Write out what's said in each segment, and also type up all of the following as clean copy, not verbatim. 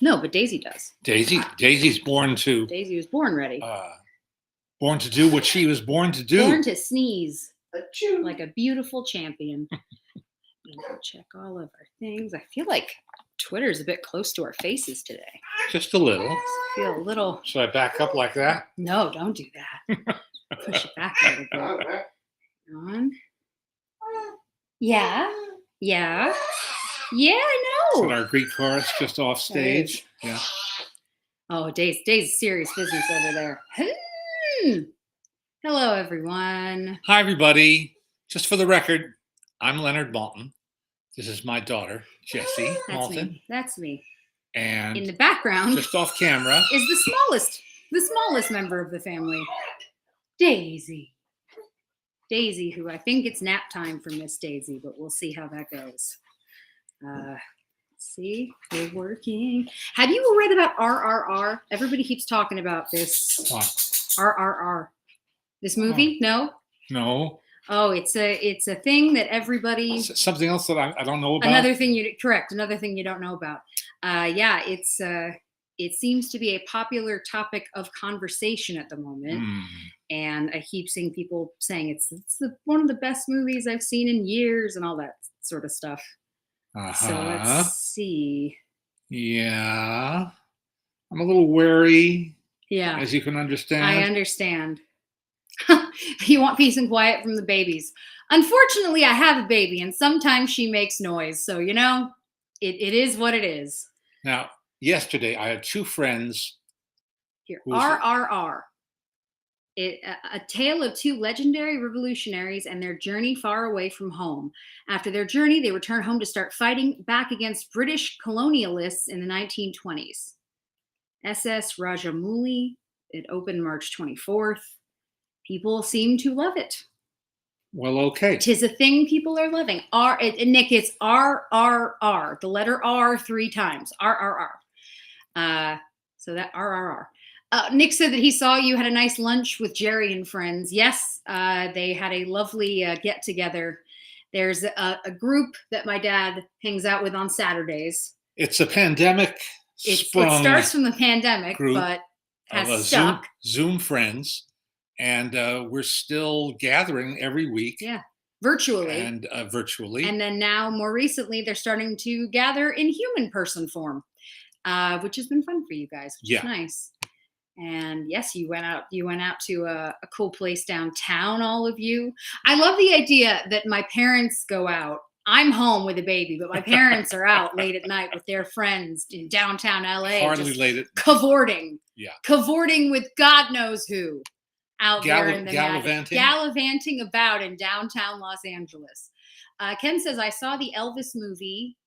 No, but Daisy does. Daisy's born to. Daisy was born ready. Born to do what she was born to do. Born to sneeze like a beautiful champion. Check all of our things. I feel like Twitter's a bit close to our faces today. Just a little. I feel a little. Should I back up like that? No, don't do that. Push it back a little bit. On. Yeah. I know. And our Greek chorus just off stage. Yeah. Oh, Dave's serious business over there. Hello, everyone. Hi, everybody. Just for the record, I'm Leonard Maltin. This is my daughter, Jessie Maltin. That's me. And in the background, just off camera, is the smallest member of the family, Daisy. Daisy, who I think it's nap time for Miss Daisy, but we'll see how that goes. See, we're working. Have you read about RRR? Everybody keeps talking about this. What? RRR. This movie? No. Oh, it's a thing that everybody. Something else that I don't know about. Another thing you don't know about. It seems to be a popular topic of conversation at the moment, and I keep seeing people saying it's one of the best movies I've seen in years, and all that sort of stuff. So let's see. Yeah, I'm a little wary. Yeah, as you can understand. I understand. You want peace and quiet from the babies. Unfortunately, I have a baby, and sometimes she makes noise. So, it is what it is. Now, yesterday, I had two friends. Here, RRR. A tale of two legendary revolutionaries and their journey far away from home. After their journey, they return home to start fighting back against British colonialists in the 1920s. SS Rajamouli. It opened March 24th. People seem to love it. Well, okay. 'Tis a thing people are loving. Nick, it's RRR. The letter R 3 times. RRR. So that RRR. Nick said that he saw you had a nice lunch with Jerry and friends. Yes, they had a lovely get-together. There's a group that my dad hangs out with on Saturdays. It's a pandemic. It starts from the pandemic, but has stuck. Zoom friends. And we're still gathering every week. Yeah, virtually. And virtually. And then now, more recently, they're starting to gather in human person form, which has been fun for you guys, which is nice. And yes, you went out to a cool place downtown, all of you. I love the idea that my parents go out. I'm home with a baby, but my parents are out late at night with their friends in downtown LA. Hardly late. Cavorting. Yeah. Cavorting with God knows who. Out there in the gallivanting about in downtown Los Angeles. Ken says, I saw the Elvis movie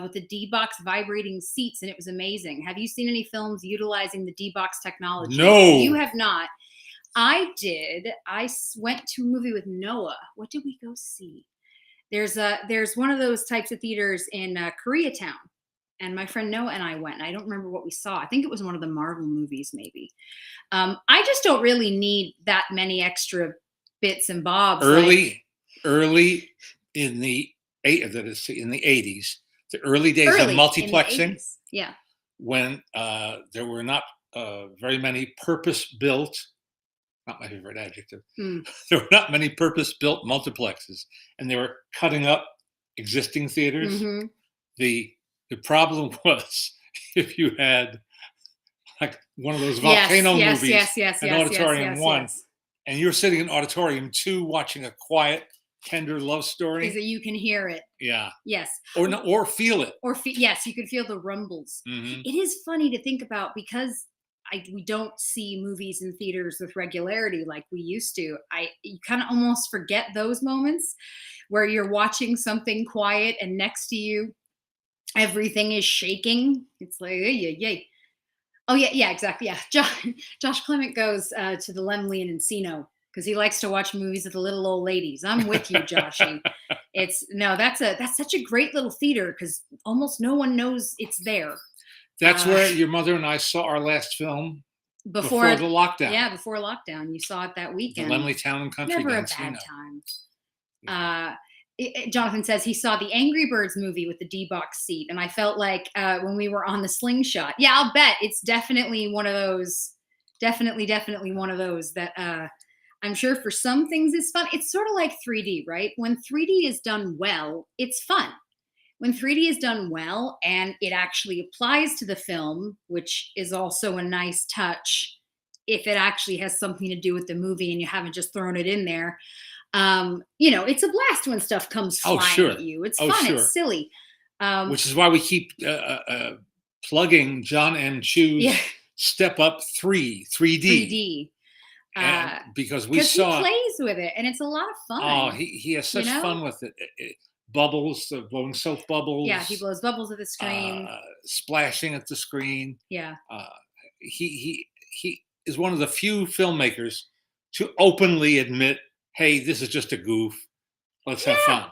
with the D-Box vibrating seats, and it was amazing. Have you seen any films utilizing the D-Box technology? No. You have not. I did. I went to a movie with Noah. What did we go see? There's one of those types of theaters in Koreatown. And my friend Noah and I went. I don't remember what we saw. I think it was one of the Marvel movies, maybe. I just don't really need that many extra bits and bobs. Early in the 80s, the early days of multiplexing. Yeah. When there were not very many purpose-built, not my favorite adjective. There were not many purpose-built multiplexes, and they were cutting up existing theaters. Mm-hmm. The problem was if you had like one of those volcano movies, an auditorium one, and you're sitting in auditorium 2 watching a quiet, tender love story. Is that you can hear it. Yeah. Yes. Or feel it. Yes, you can feel the rumbles. Mm-hmm. It is funny to think about because we don't see movies in theaters with regularity like we used to. You kind of almost forget those moments where you're watching something quiet and next to you everything is shaking. It's like, yay. Oh, yeah, exactly. Yeah. Josh Clement goes to the Lemley and Encino because he likes to watch movies with the little old ladies. I'm with you, Joshy. That's such a great little theater because almost no one knows it's there. That's where your mother and I saw our last film before the lockdown. Yeah, before lockdown. You saw it that weekend. The Lemley Town and Country. Never a bad time. Yeah. Jonathan says he saw the Angry Birds movie with the D-box seat, and I felt like when we were on the slingshot. Yeah, I'll bet it's definitely one of those. Definitely one of those that I'm sure for some things it's fun. It's sort of like 3D, right? When 3D is done well, it's fun. When 3D is done well and it actually applies to the film, which is also a nice touch, if it actually has something to do with the movie and you haven't just thrown it in there. It's a blast when stuff comes flying at you. It's fun. Sure. It's silly. Which is why we keep plugging John M. Chu's Step Up 3, 3D. Because we saw he plays with it and it's a lot of fun. Oh, he has such fun with it. Bubbles, blowing soap bubbles. Yeah, he blows bubbles at the screen. Splashing at the screen. Yeah. He is one of the few filmmakers to openly admit, hey, this is just a goof. Let's have fun.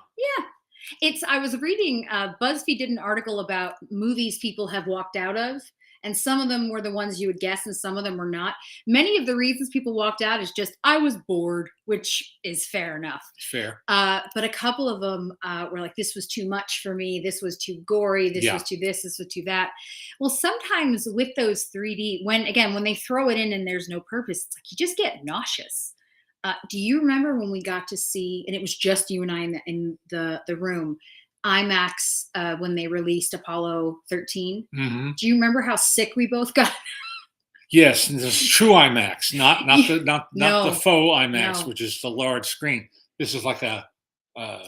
Yeah. I was reading, BuzzFeed did an article about movies people have walked out of. And some of them were the ones you would guess, and some of them were not. Many of the reasons people walked out is just, I was bored, which is fair enough. Fair. But a couple of them were like, this was too much for me. This was too gory. This was too this. This was too that. Well, sometimes with those 3D, when they throw it in and there's no purpose, it's like you just get nauseous. Do you remember when we got to see, and it was just you and I in the room, IMAX when they released Apollo 13? Mm-hmm. Do you remember how sick we both got? Yes, this is true IMAX, not the faux IMAX, which is the large screen. This is like a.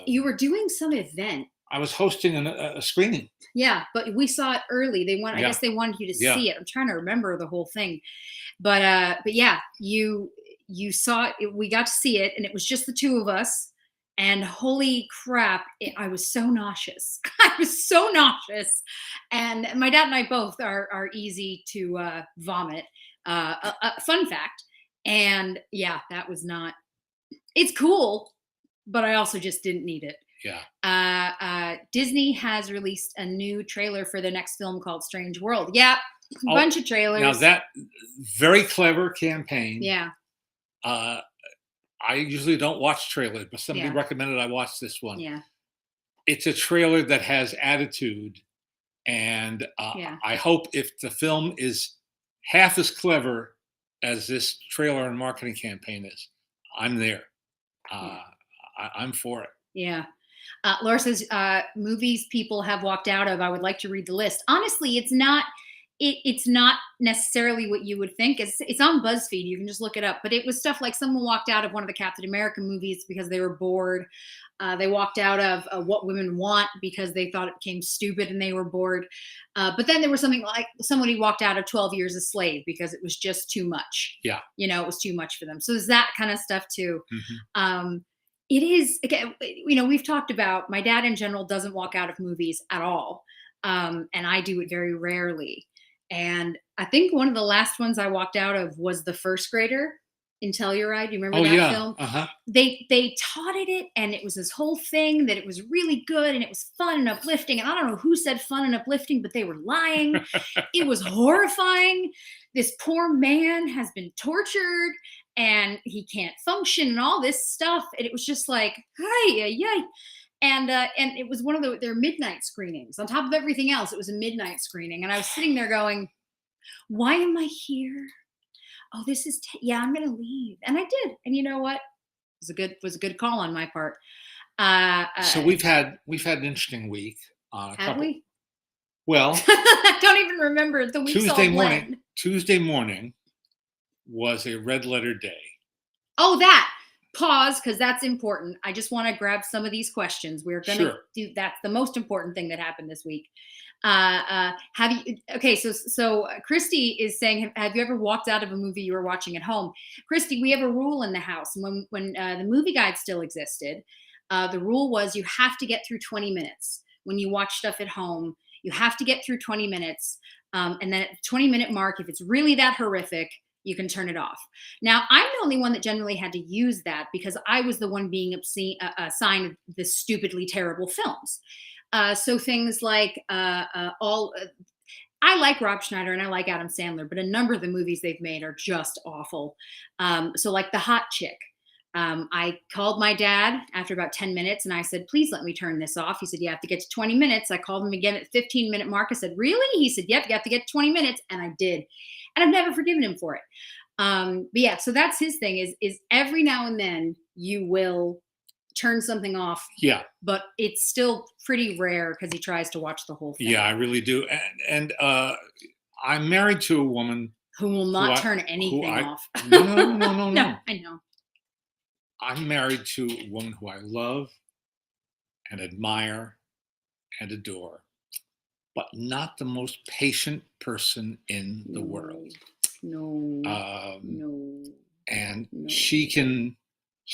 You were doing some event. I was hosting a screening. Yeah, but we saw it early. I guess they wanted you to see it. I'm trying to remember the whole thing, but yeah, you saw it. We got to see it, and it was just the two of us. And holy crap, I was so nauseous. I was so nauseous. And my dad and I both are easy to vomit. Fun fact. And yeah, that was not, it's cool, but I also just didn't need it. Yeah. Disney has released a new trailer for the next film called Strange World. Yeah, a bunch of trailers. Now that very clever campaign. Yeah. I usually don't watch trailers, but somebody recommended I watch this one. Yeah. It's a trailer that has attitude. And I hope if the film is half as clever as this trailer and marketing campaign is, I'm there. I'm for it. Yeah. Laura says, movies people have walked out of. I would like to read the list. Honestly, it's not necessarily what you would think. It's on BuzzFeed. You can just look it up. But it was stuff like someone walked out of one of the Captain America movies because they were bored. They walked out of What Women Want because they thought it became stupid and they were bored. But then there was something like somebody walked out of 12 Years a Slave because it was just too much. Yeah. It was too much for them. So there's that kind of stuff too. Mm-hmm. It is, again, we've talked about, my dad in general doesn't walk out of movies at all. And I do it very rarely. And I think one of the last ones I walked out of was The First Grader in Telluride. You remember that film? Uh-huh. They touted it, and it was this whole thing that it was really good and it was fun and uplifting. And I don't know who said fun and uplifting, but they were lying. It was horrifying. This poor man has been tortured and he can't function and all this stuff. And it was just like, yay. And it was one of their midnight screenings. On top of everything else, it was a midnight screening. And I was sitting there going, why am I here? Oh, this is, I'm going to leave. And I did. And you know what? It was a good call on my part. So we've had an interesting week. Have we? Well, I don't even remember the week. Tuesday morning was a red letter day. Oh, that. Pause, because that's important. I just want to grab some of these questions. We're going to do, that's the most important thing that happened this week. So Christy is saying, have you ever walked out of a movie you were watching at home? Christy, we have a rule in the house. When the movie guide still existed, the rule was you have to get through 20 minutes. When you watch stuff at home, you have to get through 20 minutes. And then at the 20-minute mark, if it's really that horrific, you can turn it off. Now, I'm the only one that generally had to use that because I was the one being assigned the stupidly terrible films. So things like I like Rob Schneider and I like Adam Sandler, but a number of the movies they've made are just awful. So like The Hot Chick. I called my dad after about 10 minutes and I said, please let me turn this off. He said, you have to get to 20 minutes. I called him again at 15-minute mark. I said, really? He said, yep, you have to get to 20 minutes. And I did. And I've never forgiven him for it. But yeah, so that's his thing is every now and then you will turn something off. Yeah. But it's still pretty rare because he tries to watch the whole thing. Yeah, I really do. And I'm married to a woman who will not turn anything off. No. I know. I'm married to a woman who I love and admire and adore, but not the most patient person in the world. No. And she can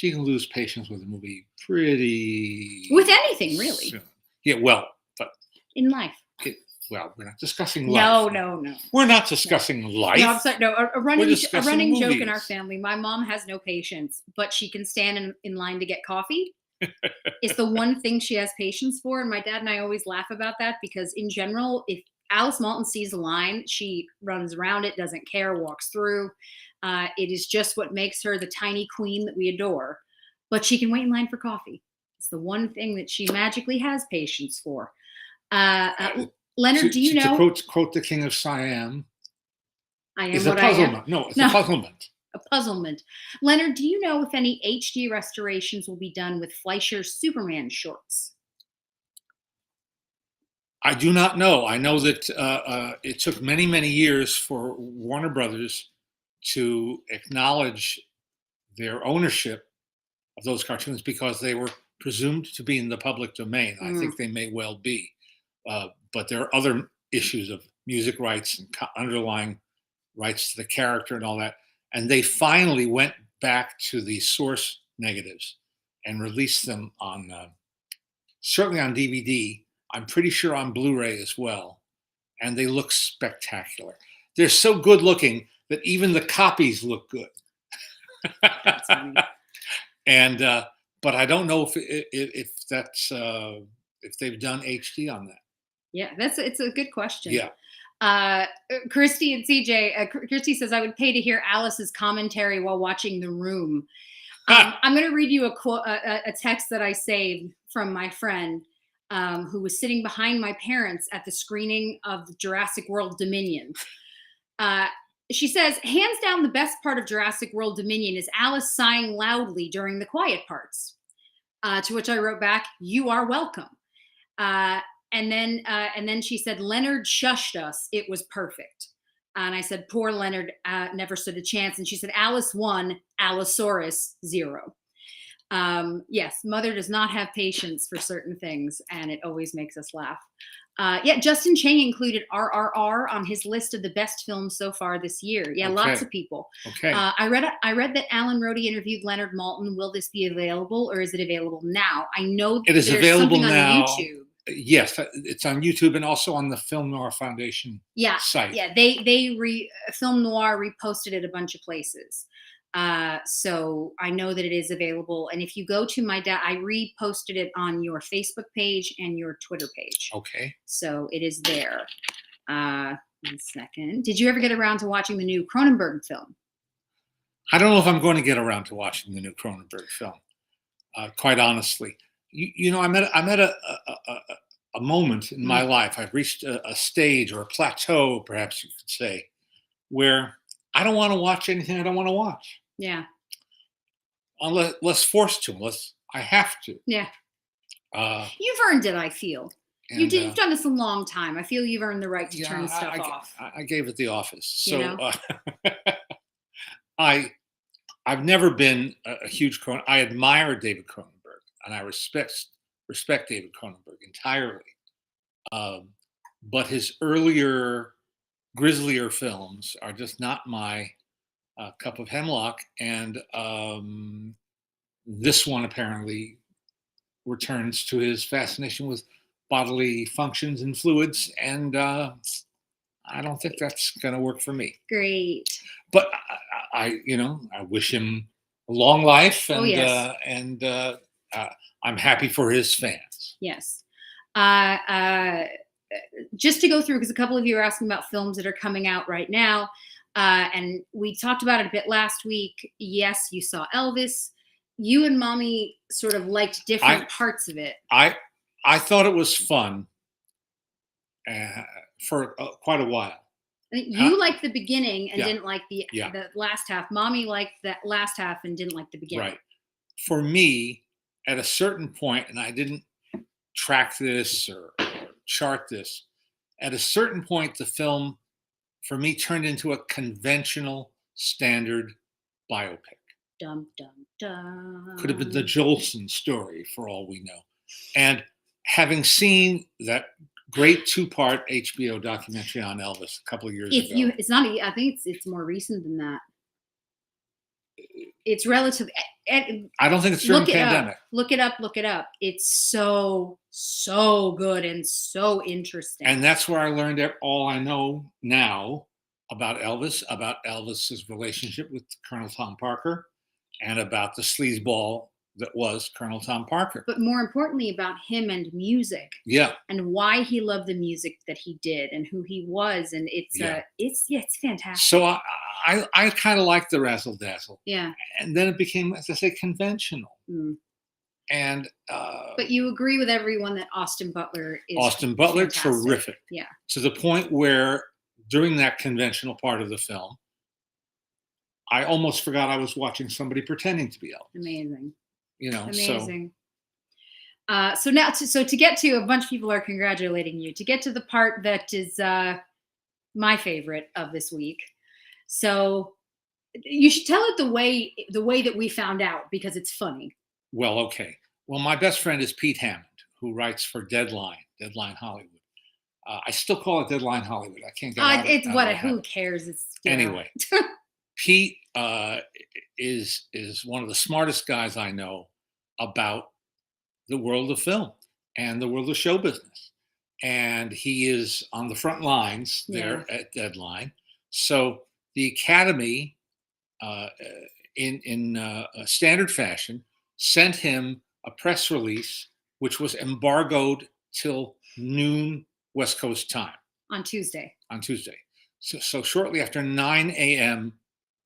lose patience with a movie pretty with anything really. Soon. Yeah, well, but in life. Well, we're not discussing life. No. We're not discussing life. No, I'm sorry. No, a running joke in our family. My mom has no patience, but she can stand in line to get coffee. It's the one thing she has patience for. And my dad and I always laugh about that because in general, if Alice Maltin sees a line, she runs around it, doesn't care, walks through. It is just what makes her the tiny queen that we adore. But she can wait in line for coffee. It's the one thing that she magically has patience for. Leonard, do you know? To quote the King of Siam, I am what I am. No, it's a puzzlement. A puzzlement. Leonard, do you know if any HD restorations will be done with Fleischer's Superman shorts? I do not know. I know that it took many, many years for Warner Brothers to acknowledge their ownership of those cartoons because they were presumed to be in the public domain. I think they may well be. But there are other issues of music rights and underlying rights to the character and all that. And they finally went back to the source negatives and released them on, certainly on DVD. I'm pretty sure on Blu-ray as well. And they look spectacular. They're so good looking that even the copies look good. That's funny. And, but I don't know if that's, if they've done HD on that. Yeah, it's a good question. Yeah. Christy and CJ, Christy says, I would pay to hear Alice's commentary while watching The Room. I'm going to read you a text that I saved from my friend who was sitting behind my parents at the screening of Jurassic World Dominion. She says, hands down, the best part of Jurassic World Dominion is Alice sighing loudly during the quiet parts. To which I wrote back, you are welcome. And then she said, Leonard shushed us. It was perfect. And I said, poor Leonard never stood a chance. And she said, Alice 1, Allosaurus 0. Yes, Mother does not have patience for certain things, and it always makes us laugh. Yeah, Justin Chang included RRR on his list of the best films so far this year. Yeah, okay. Lots of people. Okay. I read that Alan Rode interviewed Leonard Maltin. Will this be available, or is it available now? I know it is available now. On YouTube. Yes, it's on YouTube and also on the Film Noir Foundation site. Yeah, Film Noir reposted it a bunch of places. So I know that it is available. And if you go to I reposted it on your Facebook page and your Twitter page. Okay. So it is there. 1 second. Did you ever get around to watching the new Cronenberg film? I don't know if I'm going to get around to watching the new Cronenberg film. Quite honestly, you know, I'm at a moment in my life. I've reached a stage or a plateau, perhaps you could say, where I don't want to watch anything I don't want to watch. Yeah. Unless forced to, unless I have to. Yeah. You've earned it, I feel. You've done this a long time. I feel you've earned the right to turn stuff off. I gave it the office. So you know? I've never been a huge Cronenberg. I admire David Cronenberg and I respect David Cronenberg entirely. But his earlier, grislier films are just not my cup of hemlock, and this one apparently returns to his fascination with bodily functions and fluids, and I don't think that's going to work for me. Great. But I wish him a long life, and I'm happy for his fans. Yes. Just to go through, because a couple of you are asking about films that are coming out right now. And we talked about it a bit last week. Yes, you saw Elvis. you and Mommy sort of liked different parts of it. I thought it was fun for quite a while. I think you liked the beginning and yeah. didn't like the last half. Mommy liked that last half and didn't like the beginning. Right. For me, at a certain point, and I didn't track this or chart this, at a certain point, the film, for me, turned into a conventional, standard biopic. Dum, dum, dum. Could have been the Jolson story, for all we know. And having seen that great 2-part HBO documentary on Elvis a couple of years ago. It's not. I think it's more recent than that. It's relative. I don't think it's during the pandemic. Look it up. It's so good and so interesting. And that's where I learned all I know now about Elvis's relationship with Colonel Tom Parker, and about the sleazeball that was Colonel Tom Parker. But more importantly, about him and music. Yeah. And why he loved the music that he did and who he was. And it's fantastic. So I kind of like the razzle dazzle. Yeah. And then it became, as I say, conventional. Mm. And but you agree with everyone that Austin Butler is fantastic. Terrific. Yeah. To the point where during that conventional part of the film, I almost forgot I was watching somebody pretending to be Elvis. Amazing. Amazing. So now, to get to, a bunch of people are congratulating you. To get to the part that is my favorite of this week. So you should tell it the way that we found out, because it's funny. Well, okay. Well, my best friend is Pete Hammond, who writes for Deadline Hollywood. I still call it Deadline Hollywood. I can't get who cares? Anyway. Pete is one of the smartest guys I know about the world of film and the world of show business. And he is on the front lines there at Deadline. So the Academy, in a standard fashion, sent him a press release, which was embargoed till noon West Coast time. On Tuesday. So shortly after 9 a.m.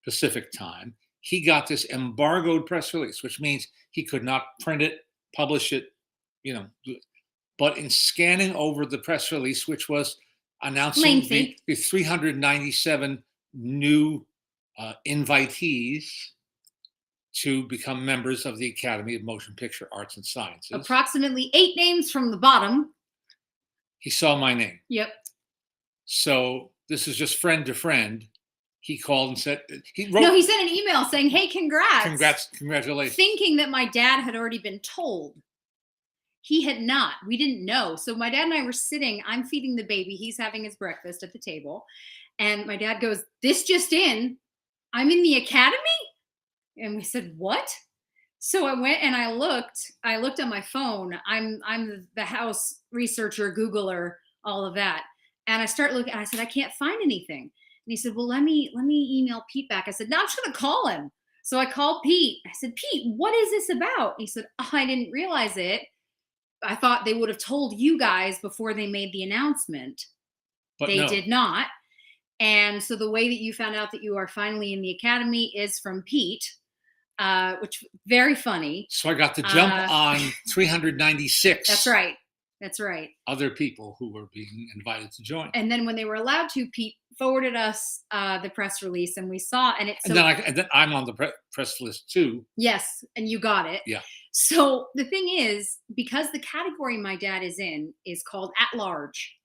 Pacific time, he got this embargoed press release, which means he could not print it, publish it, But in scanning over the press release, which was announcing the 397 new invitees to become members of the Academy of Motion Picture Arts and Sciences. Approximately 8 names from the bottom. He saw my name. Yep. So this is just friend to friend. He called and said, he sent an email saying, hey, congratulations. Thinking that my dad had already been told. He had not. We didn't know. So my dad and I were sitting, I'm feeding the baby. He's having his breakfast at the table. And my dad goes, this just in, I'm in the Academy? And we said, what? So I went and I looked on my phone. I'm the house researcher, Googler, all of that. And I start looking, and I said, I can't find anything. And he said, well, let me email Pete back. I said, no, I'm just going to call him. So I called Pete. I said, Pete, what is this about? He said, oh, I didn't realize it. I thought they would have told you guys before they made the announcement. But they did not. And so the way that you found out that you are finally in the Academy is from Pete, which very funny. So I got the jump on 396. That's right. Other people who were being invited to join. And then when they were allowed to, Pete forwarded us the press release, and we saw, and it's. And then I'm on the press list too. Yes, and you got it. Yeah. So the thing is, because the category my dad is in is called at large.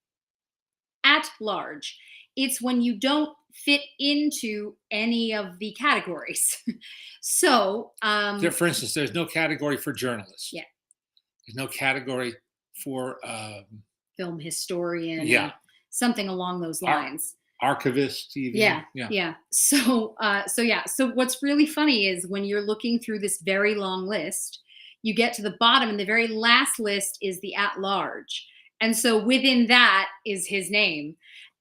At large, it's when you don't fit into any of the categories. So, for instance, there's no category for journalists. Yeah. There's no category for film historian. Yeah. Something along those lines. Archivist, even. Yeah. So what's really funny is when you're looking through this very long list, you get to the bottom, and the very last list is the at large. And so within that is his name.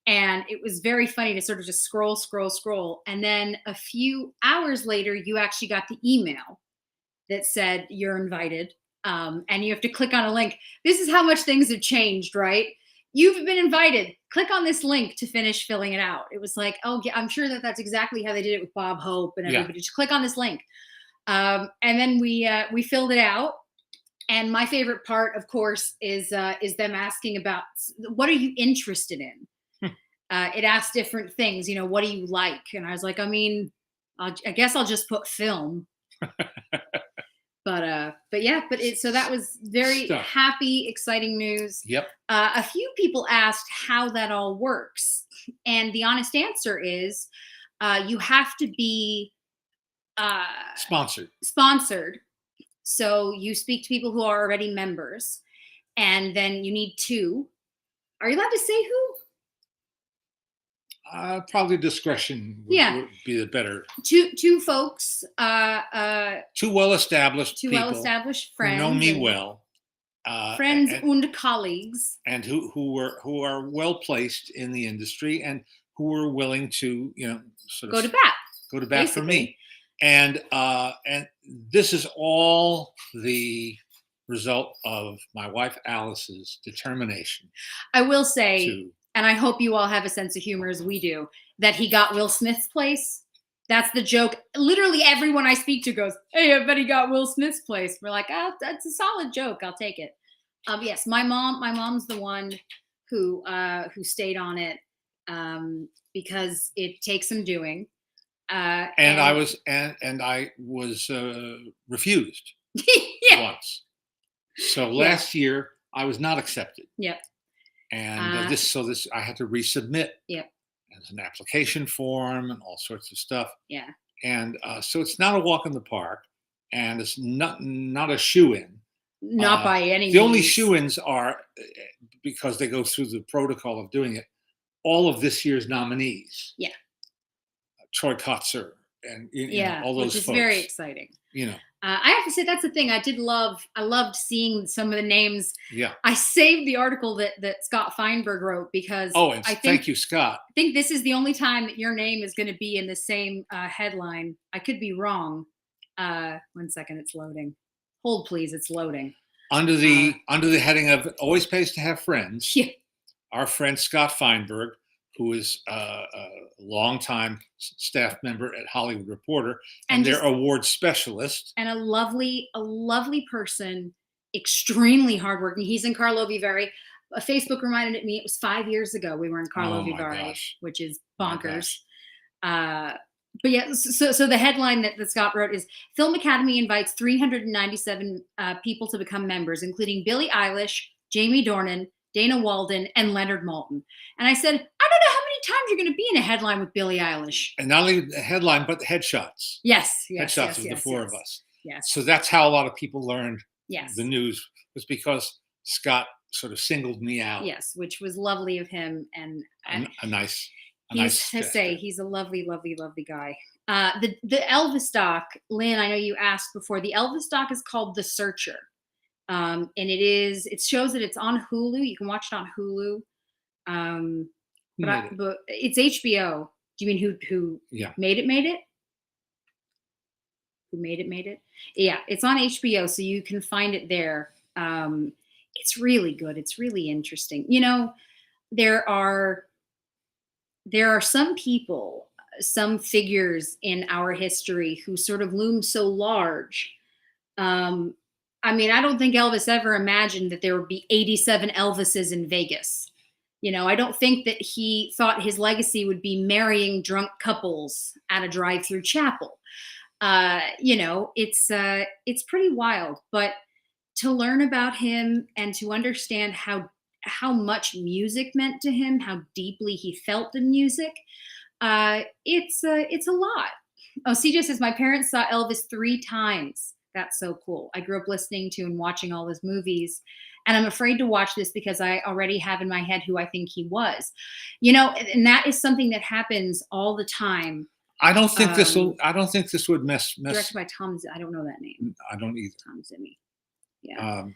And it was very funny to sort of just scroll. And then a few hours later, you actually got the email that said you're invited. And you have to click on a link. This is how much things have changed, right? You've been invited. Click on this link to finish filling it out. It was like, oh, yeah, I'm sure that's exactly how they did it with Bob Hope and everybody. Just click on this link. And then we filled it out. And my favorite part, of course, is them asking about what are you interested in. It asked different things. What do you like? And I was like, I mean, I guess I'll just put film. But yeah, so that was very happy, exciting news. Yep. A few people asked how that all works, and the honest answer is, you have to be sponsored. So you speak to people who are already members, and then you need 2. Are you allowed to say who? Probably discretion would be the better. Two folks. 2 well-established people. 2 well-established friends. Who know me well. Friends and colleagues. And who are well placed in the industry and who are willing to sort of go to bat for me. And this is all the result of my wife Alice's determination. I will say, and I hope you all have a sense of humor as we do, that he got Will Smith's place. That's the joke. Literally everyone I speak to goes, "Hey, I bet he got Will Smith's place." We're like, "Oh, that's a solid joke. I'll take it." Yes, my mom's the one who stayed on it because it takes some doing. And I was refused once. So last year I was not accepted. Yep. And this I had to resubmit. Yep. As an application form and all sorts of stuff. Yeah. And so it's not a walk in the park, and it's not a shoo-in. Not by any means. The only shoo-ins are, because they go through the protocol of doing it, all of this year's nominees. Yeah. Troy Kotzer and all those which is folks. Very exciting. I have to say that's the thing I loved seeing some of the names. Yeah. I saved the article that Scott Feinberg wrote because thank you, Scott. I think this is the only time that your name is going to be in the same headline. I could be wrong. 1 second, it's loading. Hold please, it's loading. Under the heading of "It Always Pays to Have Friends," yeah. Our friend Scott Feinberg, who is a longtime staff member at Hollywood Reporter and their award specialist. And a lovely person, extremely hardworking. He's in Karlovy Vary. Facebook reminded me it was 5 years ago we were in Karlovy Vary, which is bonkers. But yeah, so the headline that Scott wrote is Film Academy invites 397 people to become members, including Billie Eilish, Jamie Dornan, Dana Walden, and Leonard Maltin. And I said, I don't know how many times you're going to be in a headline with Billie Eilish. And not only the headline, but the headshots. Yes. Headshots of the 4 of us. Yes. So that's how a lot of people learned the news, was because Scott sort of singled me out. Yes, which was lovely of him. And a nice he's a lovely, lovely, lovely guy. The Elvis doc, Lynn, I know you asked before, the Elvis doc is called The Searcher. And it shows that it's on Hulu. You can watch it on Hulu. But it's HBO. Do you mean who made it? Who made it? Yeah, it's on HBO, so you can find it there. It's really good. It's really interesting. There are some people, some figures in our history who sort of loom so large. I mean, I don't think Elvis ever imagined that there would be 87 Elvises in Vegas. I don't think that he thought his legacy would be marrying drunk couples at a drive-through chapel. It's pretty wild. But to learn about him and to understand how much music meant to him, how deeply he felt the music, it's a lot. Oh, CJ says, my parents saw Elvis 3 times. That's so cool. I grew up listening to and watching all his movies, and I'm afraid to watch this because I already have in my head who I think he was. And that is something that happens all the time. I don't think this would mess. Directed by Tom. I don't know that name. I don't either. Tom Zimmy. Yeah.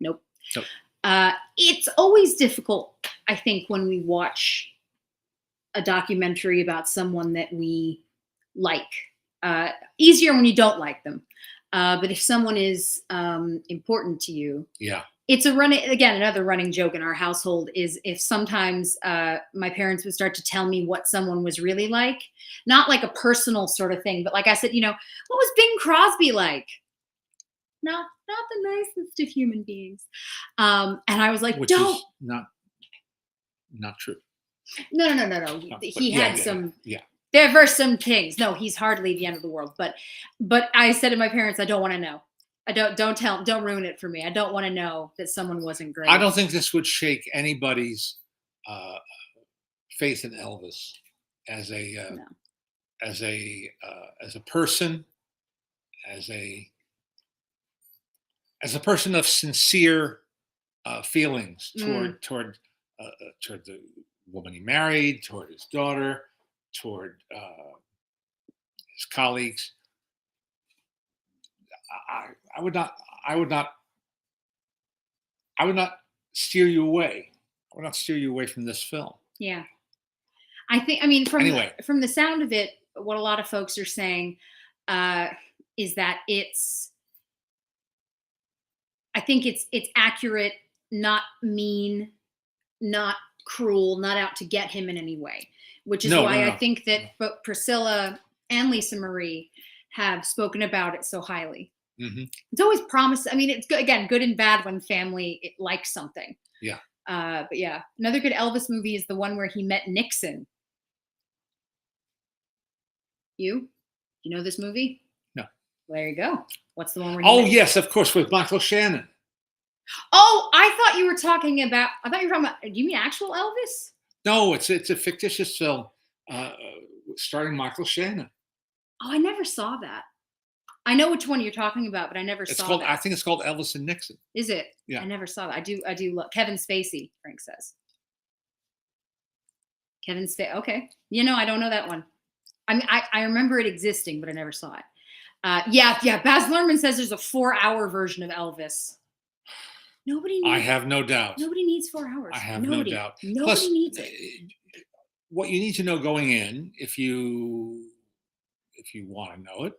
Nope. It's always difficult, I think, when we watch a documentary about someone that we like. Easier when you don't like them. But if someone is important to you, It's another running joke in our household is if sometimes my parents would start to tell me what someone was really like, not like a personal sort of thing, but like I said, what was Bing Crosby like? Not the nicest of human beings. And I was like, which don't. Is not true. No. He had some. Yeah. There were some things. No, he's hardly the end of the world. But I said to my parents, I don't want to know. Don't ruin it for me. I don't want to know that someone wasn't great. I don't think this would shake anybody's faith in Elvis as a person, as a person of sincere feelings toward the woman he married, toward his daughter, toward his colleagues. I would not steer you away. I would not steer you away from this film. Yeah. I think, from the sound of it, what a lot of folks are saying is that I think it's accurate, not mean, not cruel, not out to get him in any way, which is why I think that both Priscilla and Lisa Marie have spoken about it so highly. Mm-hmm. It's always promised. It's good, again, good and bad when family likes something. Yeah. But yeah, another good Elvis movie is the one where he met Nixon. You know this movie? No. Well, there you go. What's the one where? Yes, of course, with Michael Shannon. Oh, I thought you were talking about. Do you mean actual Elvis? No, it's a fictitious film starring Michael Shannon. Oh, I never saw that. I know which one you're talking about, but I never saw that. I think it's called Elvis and Nixon. Is it? Yeah. I never saw that. I do look. Kevin Spacey, Frank says. Kevin Spacey. Okay. I don't know that one. I remember it existing, but I never saw it. Yeah. Baz Luhrmann says there's a 4-hour version of Elvis. I have no doubt. Nobody needs 4 hours. I have no doubt. Nobody needs it. What you need to know going in, if you want to know it,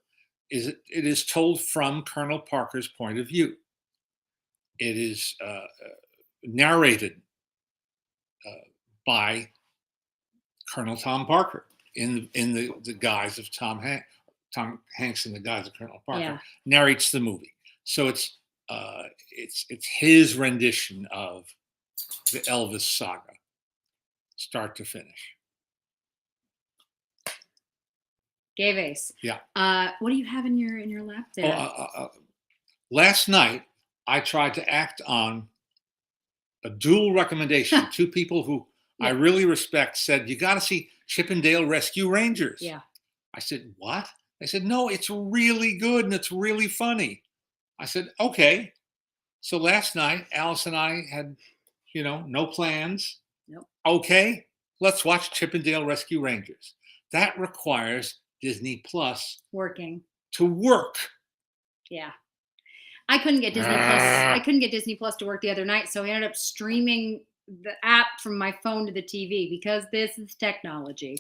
is it is told from Colonel Parker's point of view. It is narrated by Colonel Tom Parker in the guise of Tom Hanks in the guise of Colonel Parker narrates the movie. So it's his rendition of the Elvis saga, start to finish. Gay vase. Yeah. What do you have in your lap there? Last night I tried to act on a dual recommendation. Two people who I really respect said, you got to see Chippendale Rescue Rangers. Yeah. I said, what? They said, no, it's really good and it's really funny. I said, okay. So last night, Alice and I had, no plans. Nope. Okay, let's watch Chippendale Rescue Rangers. That requires Disney Plus to work. Yeah. I couldn't get Disney Plus. I couldn't get Disney Plus to work the other night, so I ended up streaming the app from my phone to the TV because this is technology.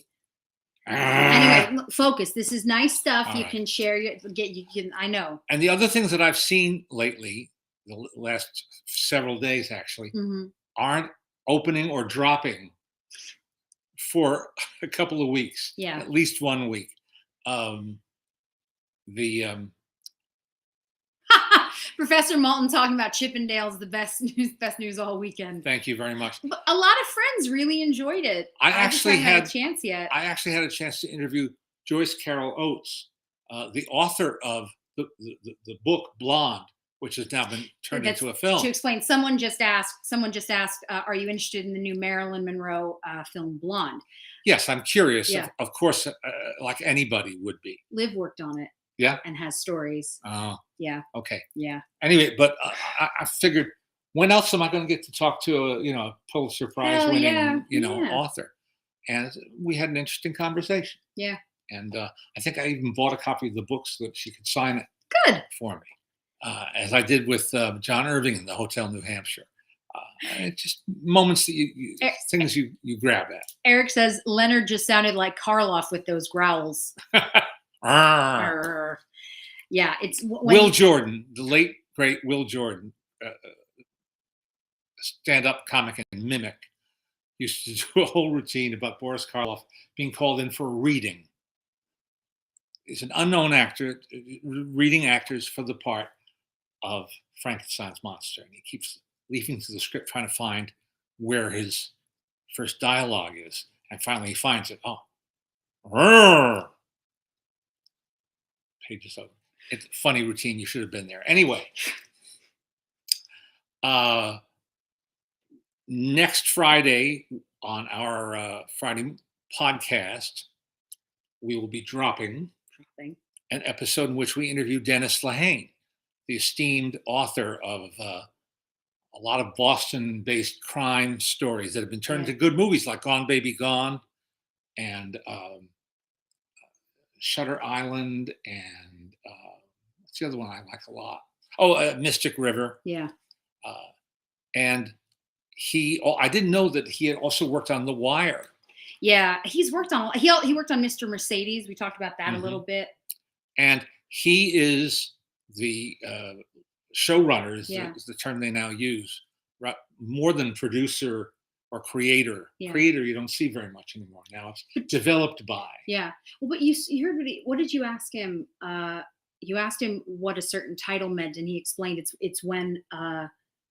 Anyway, focus. This is nice stuff. All you can share. You can. I know. And the other things that I've seen lately, the last several days actually, aren't opening or dropping for a couple of weeks. Yeah. At least 1 week. Professor Maltin talking about Chippendales, the best news all weekend. Thank you very much. But a lot of friends really enjoyed it. I actually haven't had a chance yet. I actually had a chance to interview Joyce Carol Oates, the author of the book Blonde, which has now been turned into a film. To explain, someone just asked, are you interested in the new Marilyn Monroe film Blonde? Yes, I'm curious. Yeah. Of course, like anybody would be. Liv worked on it. Yeah. And has stories. Oh. Yeah. Okay. Yeah. Anyway, but I figured, when else am I going to get to talk to a Pulitzer Prize winning author? And we had an interesting conversation. Yeah. And I think I even bought a copy of the book so that she could sign it. Good. For me, as I did with John Irving in the Hotel New Hampshire. Just moments that things you grab at. Eric says Leonard just sounded like Karloff with those growls. Yeah, it's Will Jordan, the late great Will Jordan, stand-up comic and mimic, used to do a whole routine about Boris Karloff being called in for a reading. He's an unknown actor, reading actors for the part of Frankenstein's monster. And he keeps leafing through the script trying to find where his first dialogue is. And finally he finds it. Oh. Pages over. It's a funny routine. You should have been there. Anyway. Next Friday on our Friday podcast, we will be dropping an episode in which we interview Dennis Lehane, the esteemed author of a lot of Boston-based crime stories that have been turned into good movies like Gone Baby Gone and Shutter Island and what's the other one I like a lot? Oh, Mystic River. Yeah. And I didn't know that he had also worked on The Wire. Yeah, he worked on Mr. Mercedes. We talked about that a little bit. And he is the showrunner is the term they now use, right? More than producer or creator. Yeah. Creator you don't see very much anymore. Now it's developed by. Yeah. Well, but you heard what did you ask him? You asked him what a certain title meant, and he explained it's when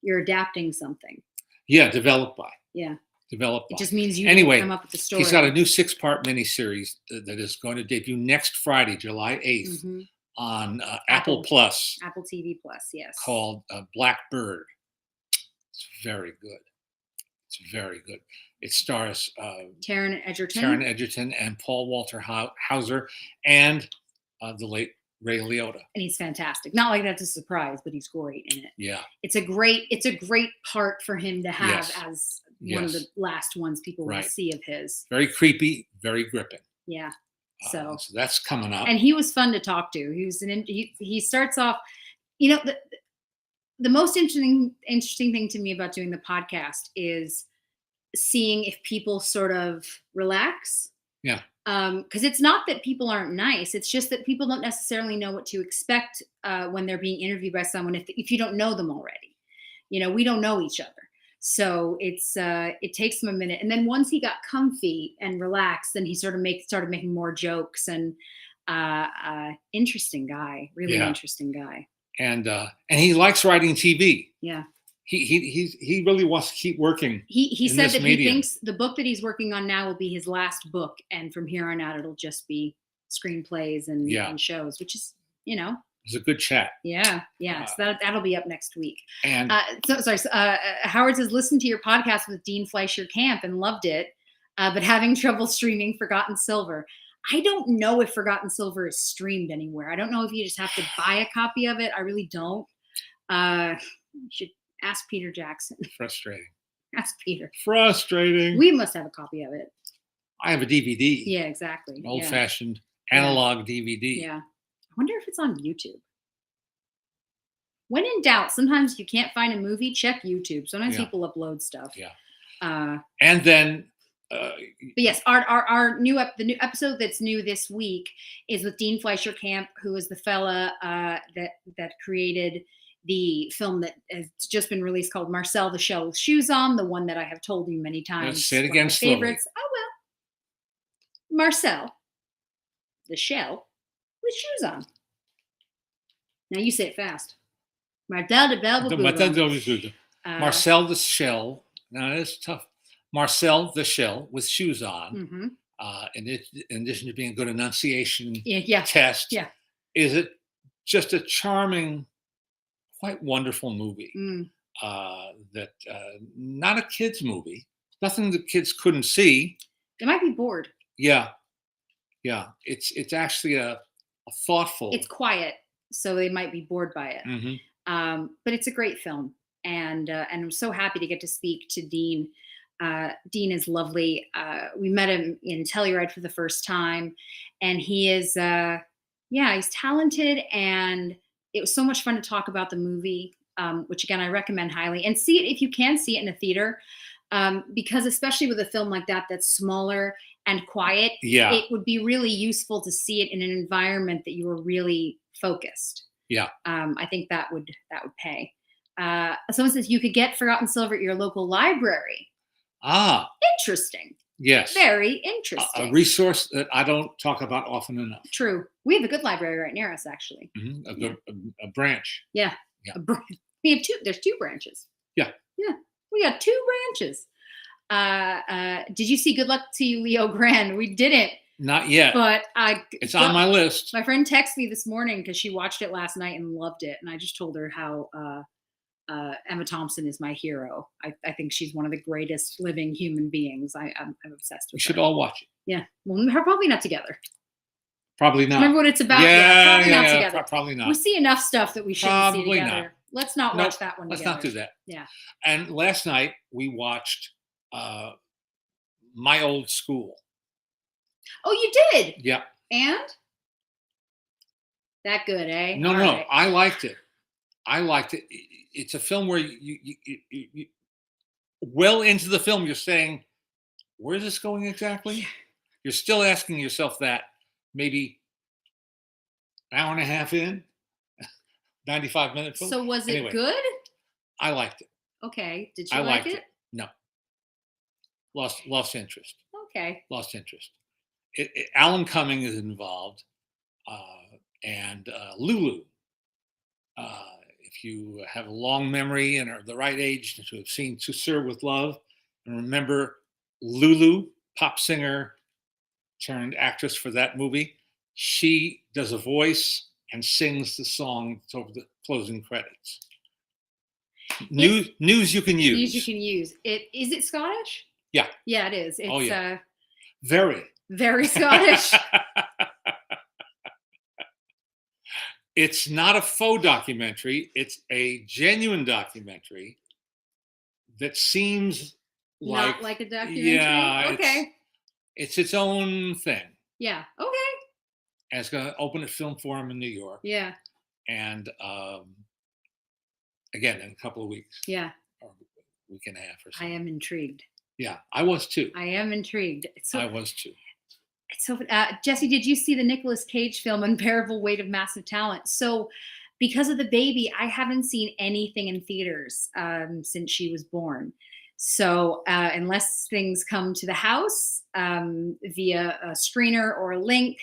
you're adapting something. Yeah, developed by. Yeah. Developed by. It just means you come up with the story. He's got a new 6-part miniseries that is going to debut next Friday, July 8th, on Apple Plus. Apple TV Plus, yes. Called Blackbird. It's very good. It's very good. It stars Taron Egerton and Paul Walter Hauser and the late Ray Liotta. And he's fantastic. Not like that's a surprise, but he's great in it. Yeah. It's a great part for him to have as one of the last ones people will see of his. Very creepy, very gripping. Yeah. So that's coming up. And he was fun to talk to. He starts off, the most interesting thing to me about doing the podcast is seeing if people sort of relax. Yeah. Because it's not that people aren't nice. It's just that people don't necessarily know what to expect when they're being interviewed by someone if you don't know them already. We don't know each other. So it takes him a minute. And then once he got comfy and relaxed, then he started making more jokes and interesting guy, really interesting guy. And he likes writing TV. Yeah. He really wants to keep working. He said that medium. He thinks the book that he's working on now will be his last book, and from here on out it'll just be screenplays and shows, which is it was a good chat. Yeah. So that'll be up next week. And Howard says, listen to your podcast with Dean Fleischer Camp and loved it, but having trouble streaming Forgotten Silver. I don't know if Forgotten Silver is streamed anywhere. I don't know if you just have to buy a copy of it. I really don't. You should ask Peter Jackson. Frustrating. Ask Peter. Frustrating. We must have a copy of it. I have a DVD. Yeah, exactly. An old-fashioned analog DVD. Yeah. I wonder if it's on YouTube. When in doubt, sometimes you can't find a movie, check YouTube. Sometimes people upload stuff. Yeah. And then but yes, our new episode that's new this week is with Dean Fleischer Camp, who is the fella that created the film that has just been released called Marcel the Shell with Shoes On, the one that I have told you many times. Let's say it again slowly. Favorites. Oh well. Marcel the Shell with Shoes On. Now you say it fast. Marcel the Shell. Now it's tough. Marcel the Shell with Shoes On. In addition to being a good enunciation test, is it just a charming, quite wonderful movie? That not a kids movie. Nothing that kids couldn't see. They might be bored. Yeah. It's actually a thoughtful. It's quiet, so they might be bored by it. But it's a great film, and I'm so happy to get to speak to Dean. Dean is lovely. We met him in Telluride for the first time, and he is, he's talented, and it was so much fun to talk about the movie, which again, I recommend highly, and see it if you can see it in a theater, because especially with a film like that, that's smaller and quiet, it would be really useful to see it in an environment that you were really focused. Yeah. I think that would pay. Someone says you could get Forgotten Silver at your local library. Ah. Interesting. Yes. Very interesting. A resource that I don't talk about often enough. True. We have a good library right near us, actually. A branch. Yeah. We have 2. There's 2 branches. Yeah. Yeah. We got 2 branches. Did you see Good Luck to You, Leo Grand? We didn't. Not yet. But it's on my list. My friend texted me this morning because she watched it last night and loved it. And I just told her how Emma Thompson is my hero. I think she's one of the greatest living human beings. I'm obsessed with her. We should all watch it. Yeah. Well, we're probably not together. Probably not. Remember what it's about? Yeah, probably not together. Probably not. We see enough stuff that we shouldn't see together. Not. Let's not watch that one together. Let's not do that. Yeah. And last night we watched My Old School. Oh, you did? Yeah. And? That good, eh? No, right. I liked it. It's a film where you well into the film, you're saying, where's this going exactly? You're still asking yourself that maybe an hour and a half in, 95-minute film. So was it good? I liked it. Okay. Did you like it? No. Lost interest. Okay. Lost interest. Alan Cumming is involved, and Lulu. If you have a long memory and are the right age to have seen To Serve with Love, and remember Lulu, pop singer turned actress for that movie, she does a voice and sings the song over the closing credits. News you can use. News you can use. Is it Scottish? Yeah. Yeah, it is. It's very Scottish. It's not a faux documentary. It's a genuine documentary that seems not like a documentary. Yeah. Okay. It's its own thing. Yeah. Okay. And it's going to open at Film Forum in New York. Yeah. And again, in a couple of weeks. Yeah. Or a week and a half or so. I am intrigued. Yeah, I was too. I am intrigued. I was too. So, Jesse, did you see the Nicolas Cage film Unbearable Weight of Massive Talent? So, because of the baby, I haven't seen anything in theaters since she was born. So, unless things come to the house via a screener or a link,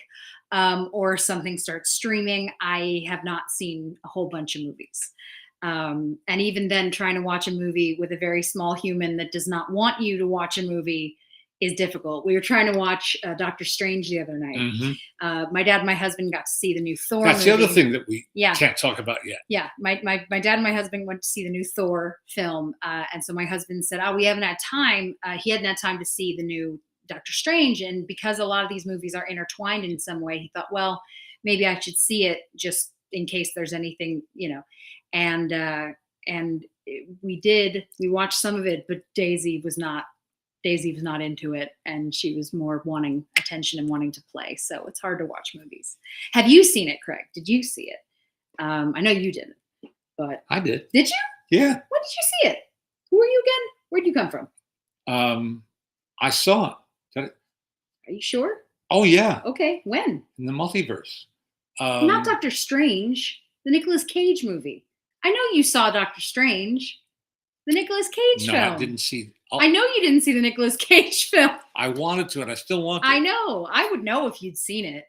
or something starts streaming, I have not seen a whole bunch of movies. And even then, trying to watch a movie with a very small human that does not want you to watch a movie is difficult. We were trying to watch Doctor Strange the other night. Mm-hmm. My dad and my husband got to see the new Thor That's movie. The other thing that we can't talk about yet. Yeah, my dad and my husband went to see the new Thor film. And so my husband said, we haven't had time. He hadn't had time to see the new Doctor Strange. And because a lot of these movies are intertwined in some way, he thought, well, maybe I should see it just in case there's anything, and we watched some of it, but Daisy was not into it, and she was more wanting attention and wanting to play. So it's hard to watch movies. Have you seen it, Craig? Did you see it? I know you didn't, but I did. Did you? Yeah. When did you see it? Who are you again? Where'd you come from? I saw it. Are you sure? Oh yeah. Okay. When? In the multiverse. Not Doctor Strange, the Nicolas Cage movie. I know you saw Doctor Strange, the Nicolas Cage film. No, I didn't see. I know you didn't see the Nicolas Cage film. I wanted to, and I still want to. I know. I would know if you'd seen it.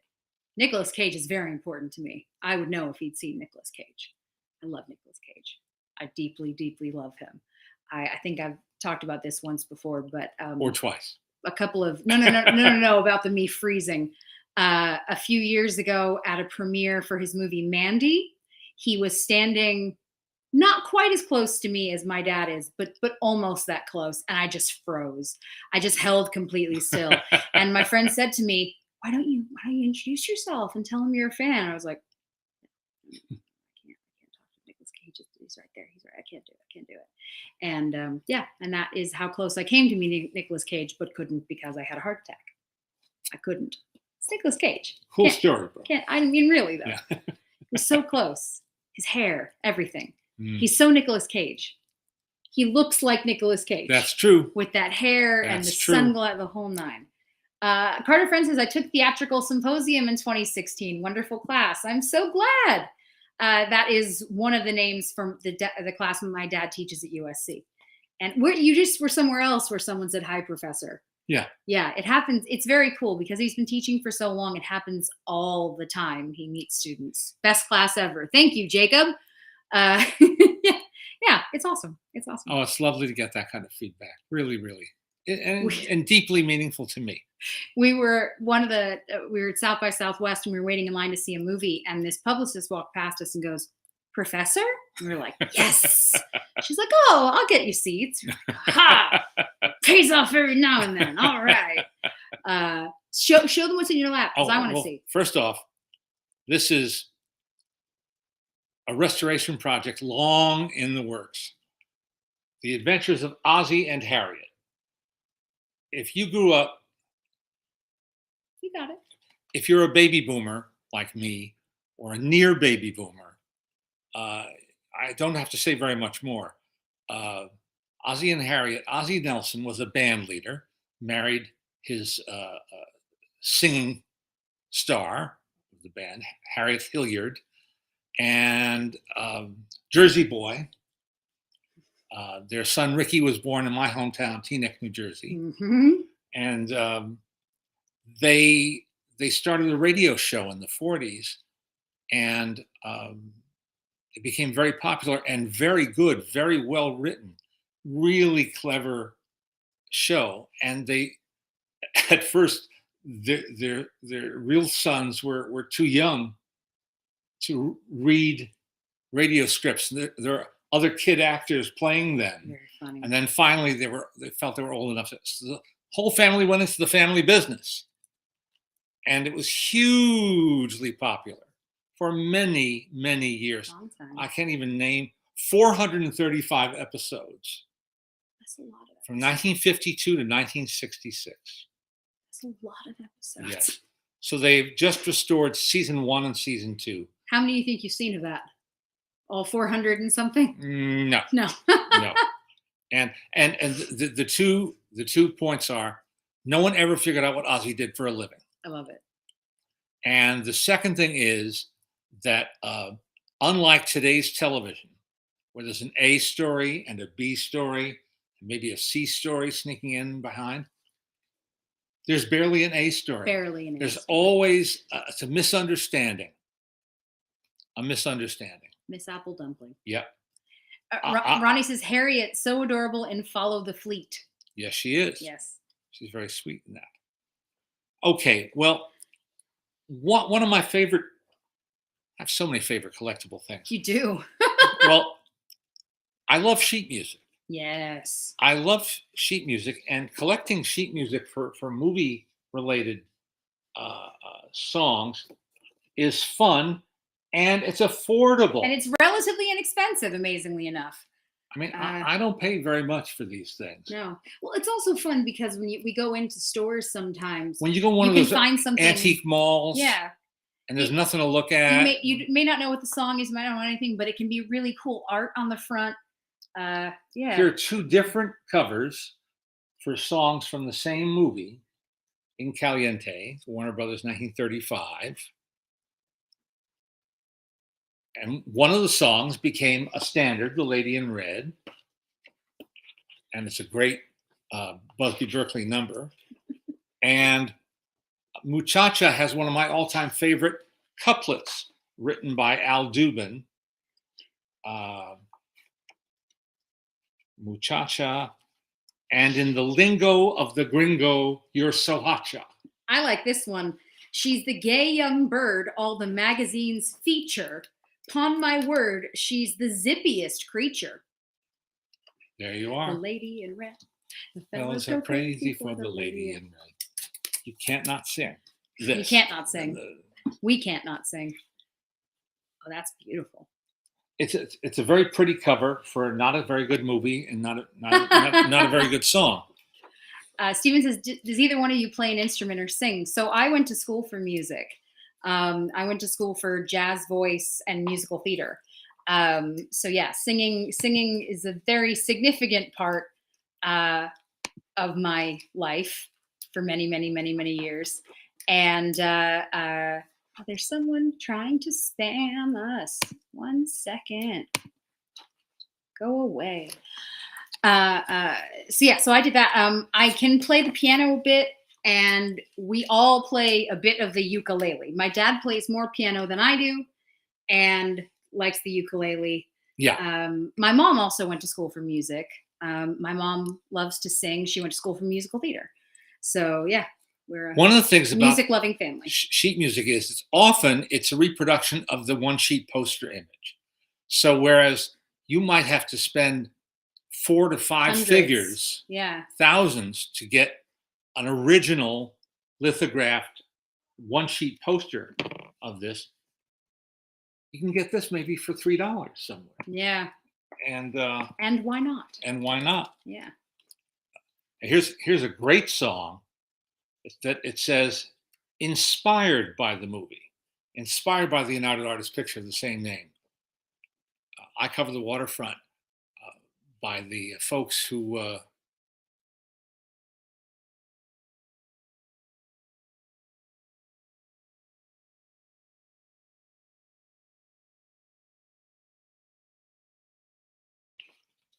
Nicolas Cage is very important to me. I would know if he'd seen Nicolas Cage. I love Nicolas Cage. I deeply, deeply love him. I think I've talked about this once before, but or twice. A couple of no about the me freezing. A few years ago at a premiere for his movie Mandy, he was standing not quite as close to me as my dad is, but almost that close. And I just froze. I just held completely still. And my friend said to me, why don't you introduce yourself and tell him you're a fan? I was like, I can't talk to Nicolas Cage. He's right there. He's right. I can't do it. And and that is how close I came to meeting Nicolas Cage, but couldn't because I had a heart attack. I couldn't. It's Nicolas Cage. Cool story, bro. I mean, really though. Yeah. It was so close. His hair, everything. He's so Nicolas Cage. He looks like Nicolas Cage. That's true. With that hair and the sunglasses, the whole nine. Carter Friend says, I took theatrical symposium in 2016. Wonderful class. I'm so glad. That is one of the names from the class my dad teaches at USC. And you just were somewhere else where someone said, "Hi, professor." Yeah. Yeah, it happens. It's very cool because he's been teaching for so long. It happens all the time. He meets students. Best class ever. Thank you, Jacob. Yeah, it's awesome. It's awesome. Oh, it's lovely to get that kind of feedback. Really, really. And deeply meaningful to me. We were we were at South by Southwest and we were waiting in line to see a movie, and this publicist walked past us and goes, "Professor?" And we were like, "Yes." She's like, "Oh, I'll get you seats." Ha! Pays off every now and then. All right. Show them what's in your lap because I want to see. First off, this is a restoration project long in the works. The Adventures of Ozzy and Harriet. If you grew up, you got it. If you're a baby boomer like me or a near baby boomer, I don't have to say very much more. Ozzy and Harriet. Ozzy Nelson was a band leader, married his singing star of the band, Harriet Hilliard, and Jersey Boy. Their son Ricky was born in my hometown, Teaneck, New Jersey, and they started a radio show in the 40s, and it became very popular and very good, very well written, really clever show. And they, at first, their real sons were too young to read radio scripts. There are other kid actors playing them. Very funny. And then finally they felt they were old enough. So the whole family went into the family business. And it was hugely popular for many, many years. I can't even name 435 episodes. That's a lot of episodes. From 1952 to 1966. That's a lot of episodes. Yes. So they've just restored season 1 and season 2. How many do you think you've seen of that? All 400 and something? No. No. No. And the two points are, no one ever figured out what Ozzy did for a living. I love it. And the second thing is that unlike today's television, where there's an A story and a B story, maybe a C story sneaking in behind, there's barely an A story. Barely an A There's story. always it's a misunderstanding. A misunderstanding. Miss Apple Dumpling. Yep. Ronnie says, Harriet, so adorable and follow the fleet. Yes, she is. Yes. She's very sweet in that. Okay, well, one of my favorite, I have so many favorite collectible things. You do. Well, I love sheet music. Yes. I love sheet music, and collecting sheet music for movie-related songs is fun, and it's affordable. And it's relatively inexpensive, amazingly enough. I mean, I don't pay very much for these things. No. Well, it's also fun because when we go into stores sometimes. When you go one of those find something, antique malls. Yeah. And there's nothing to look at. You may not know what the song is, you might not know anything, but it can be really cool art on the front. Yeah. There are 2 different covers for songs from the same movie, In Caliente, Warner Brothers 1935. And one of the songs became a standard, The Lady in Red. And it's a great Busby Berkeley number. And Muchacha has one of my all-time favorite couplets written by Al Dubin. Muchacha, and in the lingo of the gringo, you're so hotcha. I like this one. She's the gay young bird all the magazines feature. 'Pon my word, she's the zippiest creature. There you are. The lady in red. The fellas are crazy for the lady in red. You can't not sing. This. You can't not sing. We can't not sing. Oh, that's beautiful. It's a very pretty cover for not a very good movie and not a very good song. Steven says, does either one of you play an instrument or sing? So I went to school for music. I went to school for jazz voice and musical theater. So yeah, singing is a very significant part of my life for many, many, many, many years. And there's someone trying to spam us. 1 second. Go away. So I did that. I can play the piano a bit, and we all play a bit of the ukulele. My dad plays more piano than I do and likes the ukulele. Yeah. My mom also went to school for music. My mom loves to sing. She went to school for musical theater. So yeah, we're one of the things about music-loving family. Sheet music is it's a reproduction of the one sheet poster image. So whereas you might have to spend 4 to 5 Hundreds. figures, thousands to get an original lithographed one sheet poster of this, you can get this maybe for $3 somewhere. Yeah. And why not? And why not? Yeah. Here's a great song that it says inspired by the movie, inspired by the United Artists picture of the same name. I Cover the Waterfront by the folks who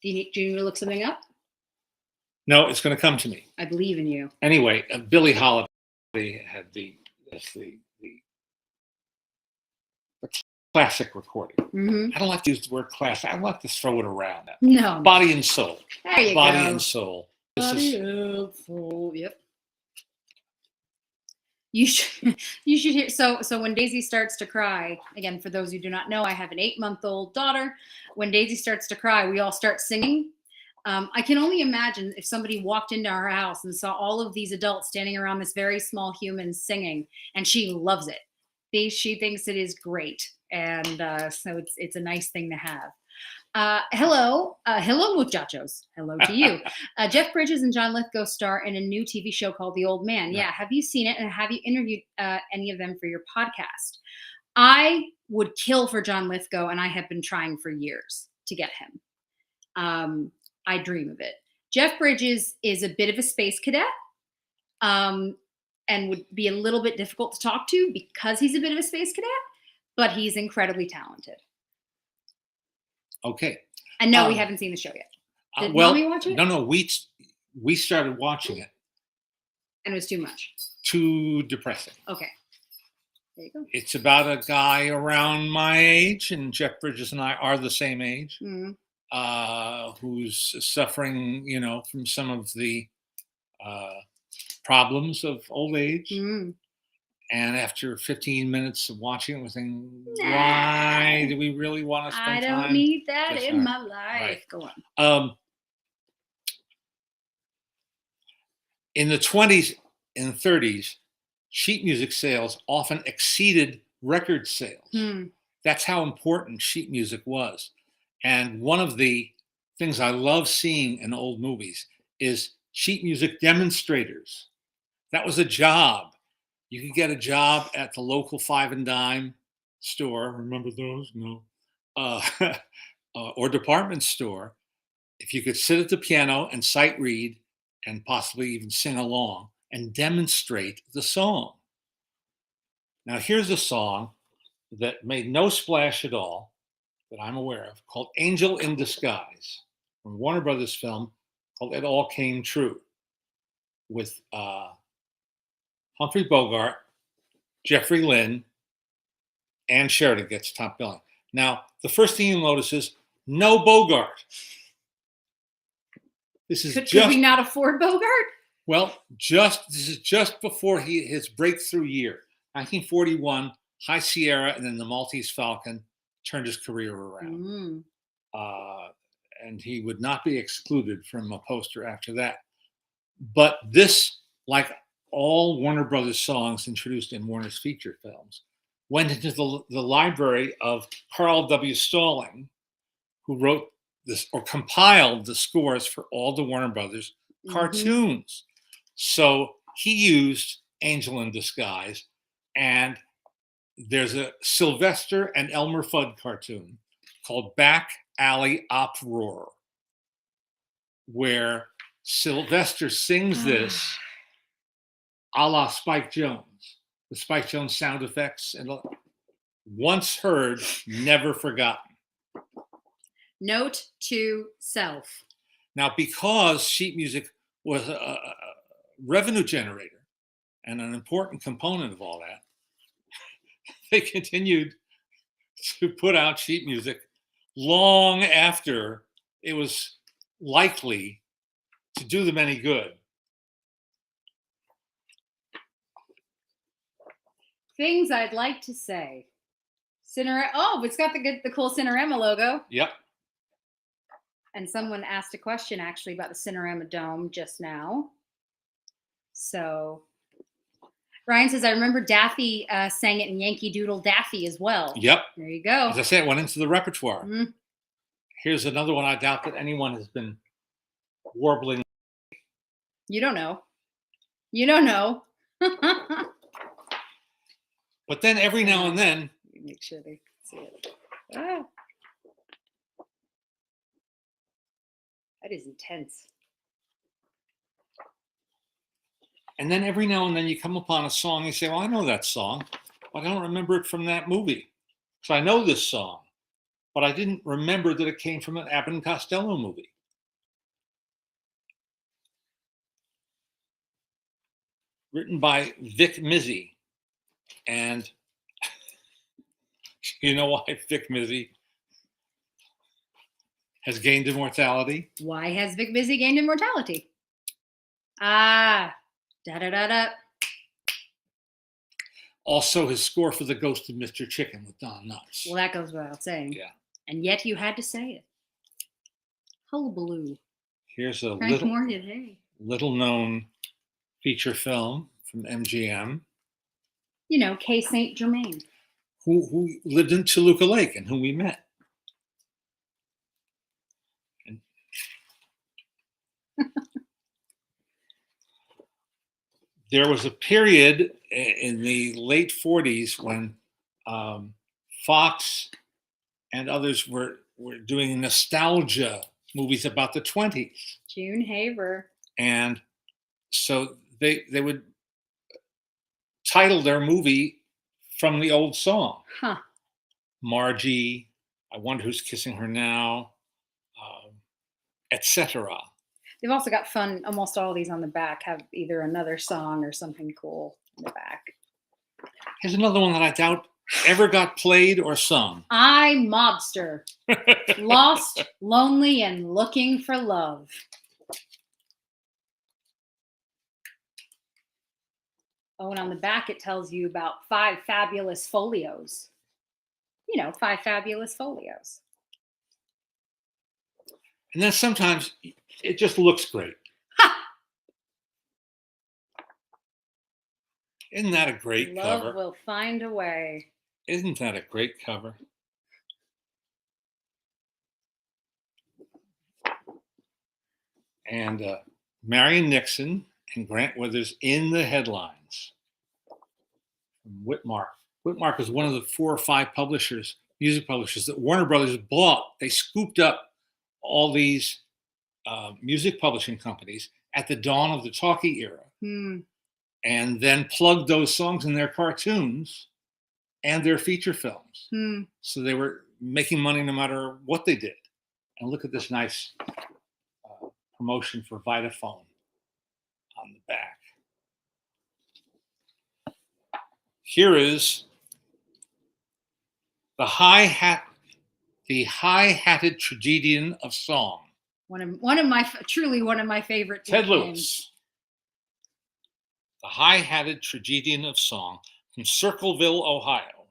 do you need to look something up? No, it's going to come to me. I believe in you. Anyway, Billie Holiday had the classic recording. Mm-hmm. I don't like to use the word classic. I like to throw it around. No. Body and Soul. There you Body go. and Soul. Body and Soul. Yep. You should hear. So when Daisy starts to cry, again, for those who do not know, I have an 8-month-old daughter. When Daisy starts to cry, we all start singing. I can only imagine if somebody walked into our house and saw all of these adults standing around this very small human singing, and she loves it. She thinks it is great, and so it's a nice thing to have. Hello, muchachos. Hello to you. Jeff Bridges and John Lithgow star in a new TV show called The Old Man. Yeah, have you seen it, and have you interviewed any of them for your podcast? I would kill for John Lithgow, and I have been trying for years to get him. I dream of it. Jeff Bridges is a bit of a space cadet, and would be a little bit difficult to talk to because he's a bit of a space cadet, but he's incredibly talented. Okay. And no, we haven't seen the show yet. Did Mommy watch it? No, we started watching it. And it was too much. Too depressing. Okay. There you go. It's about a guy around my age, and Jeff Bridges and I are the same age, who's suffering, from some of the problems of old age. And after 15 minutes of watching it, we're thinking, why do we really want to spend time? I don't need that in my life. Right. Go on. In the 20s and 30s, sheet music sales often exceeded record sales. That's how important sheet music was. And one of the things I love seeing in old movies is sheet music demonstrators. That was a job. You could get a job at the local 5 and dime store. Remember those? No. Or department store. If you could sit at the piano and sight read and possibly even sing along and demonstrate the song. Now, here's a song that made no splash at all that I'm aware of, called Angel in Disguise, from Warner Brothers film called It All Came True, with Humphrey Bogart, Jeffrey Lynn, and Sheridan gets top billing. Now, the first thing you'll notice is no Bogart. This is Could we not afford Bogart? Well, this is just before his breakthrough year, 1941, High Sierra, and then the Maltese Falcon turned his career around. And he would not be excluded from a poster after that. But this, like all Warner Brothers songs introduced in Warner's feature films, went into the library of Carl W. Stalling, who wrote this or compiled the scores for all the Warner Brothers cartoons. So he used Angel in Disguise, and there's a Sylvester and Elmer Fudd cartoon called Back Alley Uproar, where Sylvester sings this a la Spike Jones, the Spike Jones sound effects, and Once heard, never forgotten. Note to self. Now, because sheet music was a revenue generator and an important component of all that, they continued to put out sheet music long after it was likely to do them any good. Things I'd like to say. Oh, it's got the cool Cinerama logo. Yep. And someone asked a question actually about the Cinerama Dome just now. So Ryan says, I remember Daffy sang it in Yankee Doodle Daffy as well. Yep. There you go. As I said, it went into the repertoire. Mm-hmm. Here's another one I doubt that anyone has been warbling. You don't know. You don't know. But then every now and then. Make sure they see it. Ah. That is intense. And then every now and then you come upon a song and you say, well, I know that song, but I don't remember it from that movie. So I know this song, but I didn't remember that it came from an Abbott and Costello movie. Written by Vic Mizzy. And you know why Vic Mizzy has gained immortality? Why has Vic Mizzy gained immortality? Da da da da. Also, his score for The Ghost of Mr. Chicken with Don Knotts. Well, that goes without saying. Yeah. And yet you had to say it. Hullabaloo. Here's a little known feature film from MGM. You know, Kay St. Germain. Who lived in Toluca Lake and whom we met. And there was a period in the late 40s when Fox and others were doing nostalgia movies about the 20s. June Haver. And so they would title their movie from the old song. Huh. Margie, I Wonder Who's Kissing Her Now, etc. They've also got fun, almost all of these on the back have either another song or something cool in the back. Here's another one that I doubt ever got played or sung. I Mobster. Lost, lonely, and looking for love. Oh, and on the back it tells you about 5 fabulous folios. You know, 5 fabulous folios. And then sometimes it just looks great. Ha! Isn't that a great cover? Love will find a way. Isn't that a great cover? And Marion Nixon and Grant Withers in the headlines. From Whitmark. Whitmark was one of the 4 or 5 publishers, music publishers, that Warner Brothers bought. They scooped up all these music publishing companies at the dawn of the talkie era, and then plugged those songs in their cartoons and their feature films. So they were making money no matter what they did. And look at this nice promotion for Vitaphone on the back. Here is the high-hatted tragedian of song. Truly one of my favorite. Ted Lewis. The high-hatted tragedian of song from Circleville, Ohio.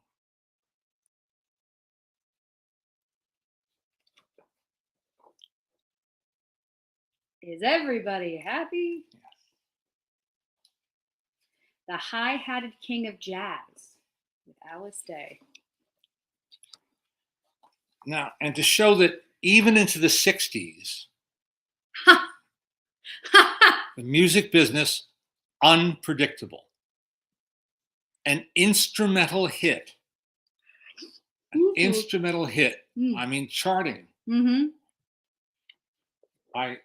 Is everybody happy? Yes. The high-hatted king of jazz with Alice Day. Now, and to show that even into the 60s, the music business, unpredictable. An instrumental hit. Instrumental hit. I mean, charting. By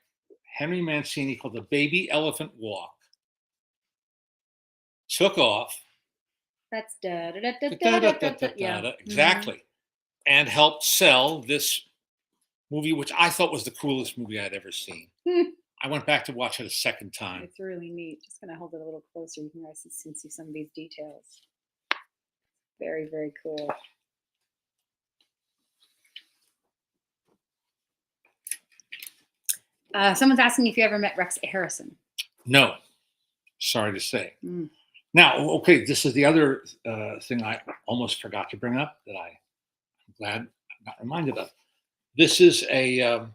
Henry Mancini, called The Baby Elephant Walk. Took off. That's da da da da da da da da. Yeah. Exactly. And helped sell this movie, which I thought was the coolest movie I'd ever seen. I went back to watch it a second time. It's really neat. Just gonna hold it a little closer. You can guys see some of these details. Very, very cool. Someone's asking if you ever met Rex Harrison. No, sorry to say. Now, okay, this is the other thing I almost forgot to bring up that I'm glad I got reminded of. This is a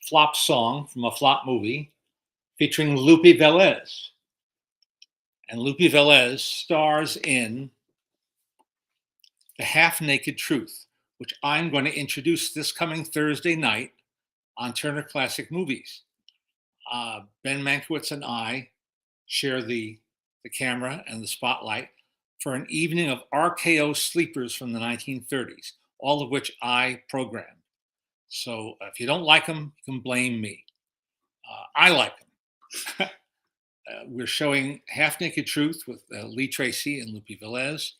flop song from a flop movie featuring Lupe Velez. And Lupe Velez stars in The Half-Naked Truth, which I'm going to introduce this coming Thursday night on Turner Classic Movies. Ben Mankiewicz and I share the camera and the spotlight for an evening of RKO sleepers from the 1930s, all of which I programmed. So if you don't like them, you can blame me. I like them. We're showing Half-Naked Truth with Lee Tracy and Lupe Velez.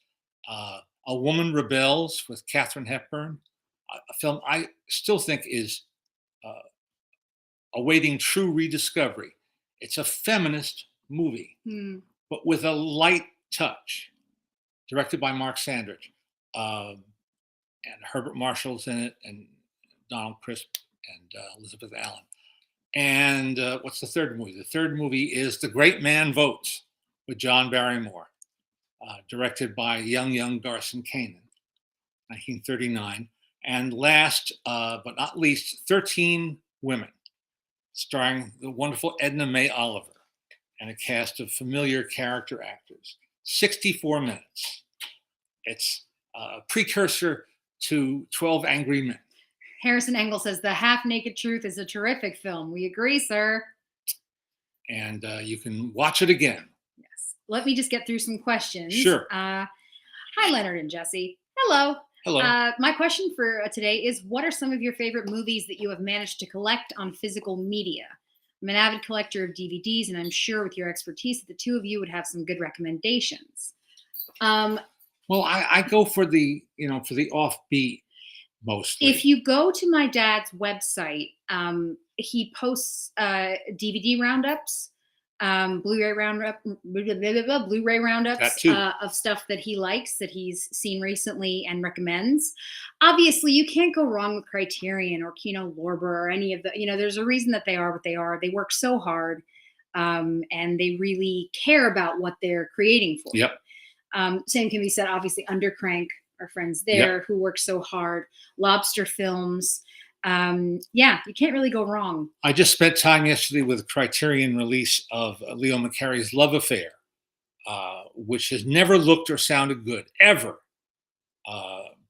A Woman Rebels with Katharine Hepburn, a film I still think is awaiting true rediscovery. It's a feminist movie, but with a light touch, directed by Mark Sandridge. And Herbert Marshall's in it, and Donald Crisp, and Elizabeth Allen. And what's the third movie? The third movie is The Great Man Votes with John Barrymore, directed by young Garson Kanin, 1939. And last but not least, 13 Women, starring the wonderful Edna Mae Oliver and a cast of familiar character actors. 64 minutes. It's a precursor to 12 Angry Men. Harrison Engel says The Half-Naked Truth is a terrific film. We agree, sir. And you can watch it again. Yes. Let me just get through some questions. Sure. Hi, Leonard and Jesse. Hello. Hello. My question for today is, what are some of your favorite movies that you have managed to collect on physical media? I'm an avid collector of DVDs, and I'm sure with your expertise that the two of you would have some good recommendations. Well, I go for the offbeat mostly. If you go to my dad's website, he posts DVD roundups, Blu-ray roundups of stuff that he likes, that he's seen recently and recommends. Obviously, you can't go wrong with Criterion or Kino Lorber or any of the, there's a reason that they are what they are. They work so hard, and they really care about what they're creating for. Yep. Same can be said, obviously, Undercrank, our friends there, who work so hard. Lobster Films. You can't really go wrong. I just spent time yesterday with a Criterion release of Leo McCarey's Love Affair, which has never looked or sounded good, ever,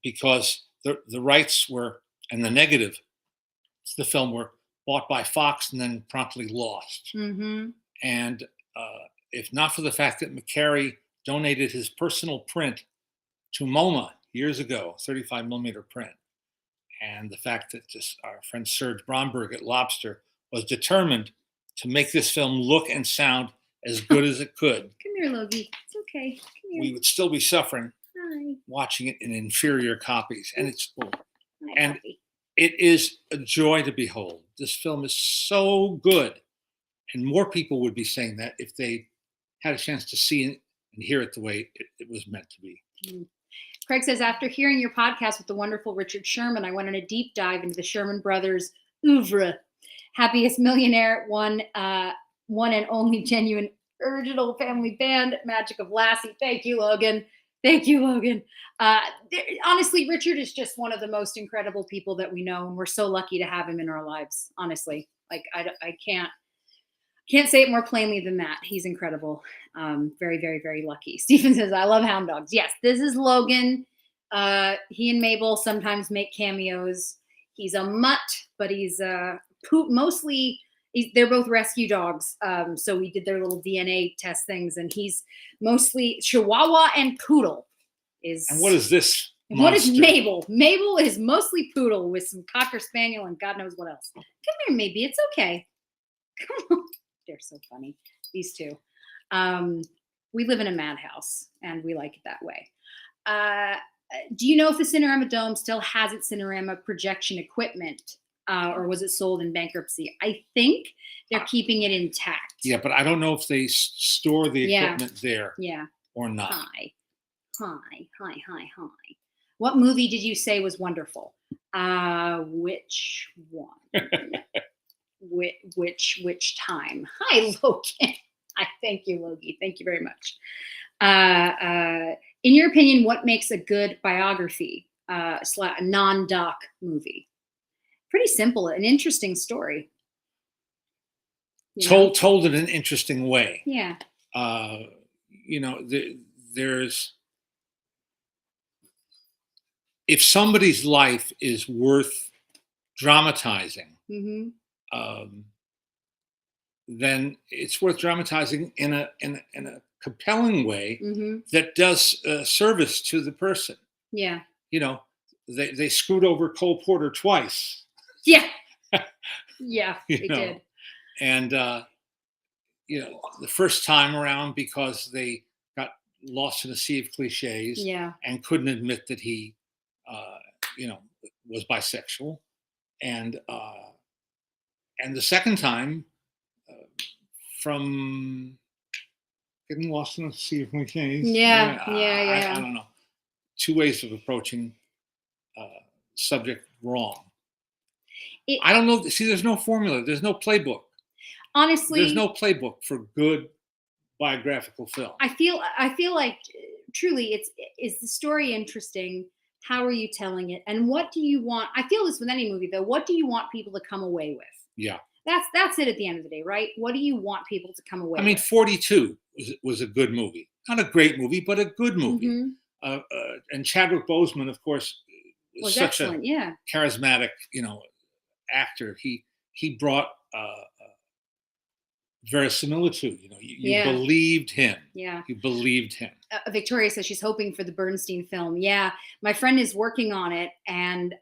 because the rights were, and the negative to the film, were bought by Fox and then promptly lost. Mm-hmm. And if not for the fact that McCarey donated his personal print to MoMA years ago, 35 millimeter print, and the fact that our friend Serge Bromberg at Lobster was determined to make this film look and sound as good as it could. Come here, Logie. It's okay. Come here. We would still be suffering Hi. watching it in inferior copies. And it's Hi, and puppy. It is a joy to behold. This film is so good. And more people would be saying that if they had a chance to see it and hear it the way it was meant to be. Craig says, after hearing your podcast with the wonderful Richard Sherman, I went on a deep dive into the Sherman Brothers oeuvre. Happiest Millionaire, one and only genuine original family band, Magic of Lassie. Thank you, Logan. Thank you, Logan. Honestly, Richard is just one of the most incredible people that we know, and we're so lucky to have him in our lives. Honestly, like I can't say it more plainly than that. He's incredible. Very, very, very lucky. Stephen says, I love hound dogs. Yes, this is Logan. He and Mabel sometimes make cameos. He's a mutt, but he's mostly, they're both rescue dogs. So we did their little DNA test things, and he's mostly Chihuahua and Poodle. And what is this monster? What is Mabel? Mabel is mostly Poodle with some Cocker Spaniel and God knows what else. Come here, maybe. It's okay. Come on. They're so funny, these two. We live in a madhouse, and we like it that way. Do you know if the Cinerama Dome still has its Cinerama projection equipment, or was it sold in bankruptcy? I think they're keeping it intact. Yeah, but I don't know if they store the equipment there or not. Hi. What movie did you say was wonderful? Which one? which time? Hi, Logan. I thank you, Logie. Thank you very much. In your opinion, what makes a good biography, a non-doc movie? Pretty simple, an interesting story. Told in an interesting way. Yeah. There's, if somebody's life is worth dramatizing, then it's worth dramatizing in a compelling way that does service to the person. Yeah. They screwed over Cole Porter twice. Yeah. Yeah, they did. And the first time around, because they got lost in a sea of cliches and couldn't admit that he was bisexual, and the second time from getting lost in a sea of cliches. I don't know. Two ways of approaching subject wrong. I don't know. See, there's no formula. There's no playbook. Honestly, there's no playbook for good biographical film. I feel like truly, is the story interesting? How are you telling it? And what do you want? I feel this with any movie, though. What do you want people to come away with? Yeah. That's it at the end of the day, right? What do you want people to come away with? 42 was a good movie. Not a great movie, but a good movie. And Chadwick Boseman, of course, was such a charismatic, actor. He brought verisimilitude. You believed him. Yeah, you believed him. Victoria says she's hoping for the Bernstein film. Yeah, my friend is working on it, and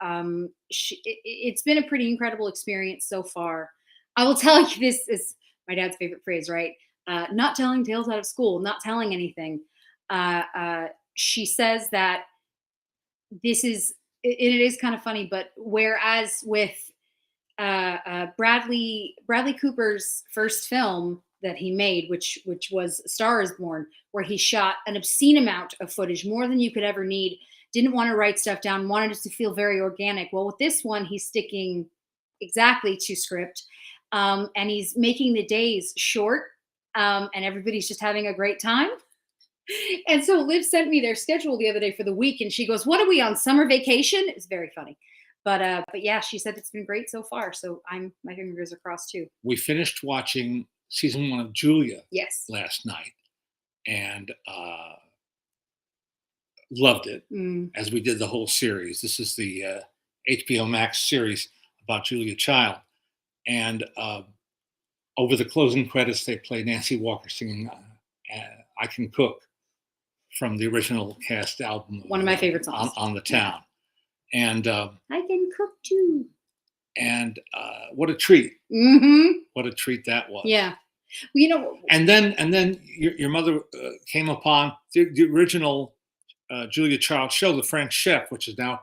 it's been a pretty incredible experience so far. I will tell you, this is my dad's favorite phrase, right? Not telling tales out of school, not telling anything. She says that it is kind of funny, but whereas with Bradley Cooper's first film that he made, which was A Star Is Born, where he shot an obscene amount of footage, more than you could ever need, didn't want to write stuff down, wanted it to feel very organic. Well, with this one, he's sticking exactly to script, and he's making the days short, and everybody's just having a great time. And so Liv sent me their schedule the other day for the week, and she goes, "What are we on, summer vacation?" It's very funny. But yeah, she said it's been great so far. So my fingers are crossed too. We finished watching season 1 of Julia last night, and loved it, as we did the whole series. This is the HBO Max series about Julia Child. And over the closing credits, they play Nancy Walker singing I Can Cook from the original cast album. One of my favorite songs. On the Town. And I can cook too. And what a treat! What a treat that was. Yeah, well, And then your mother came upon the original Julia Child show, The French Chef, which is now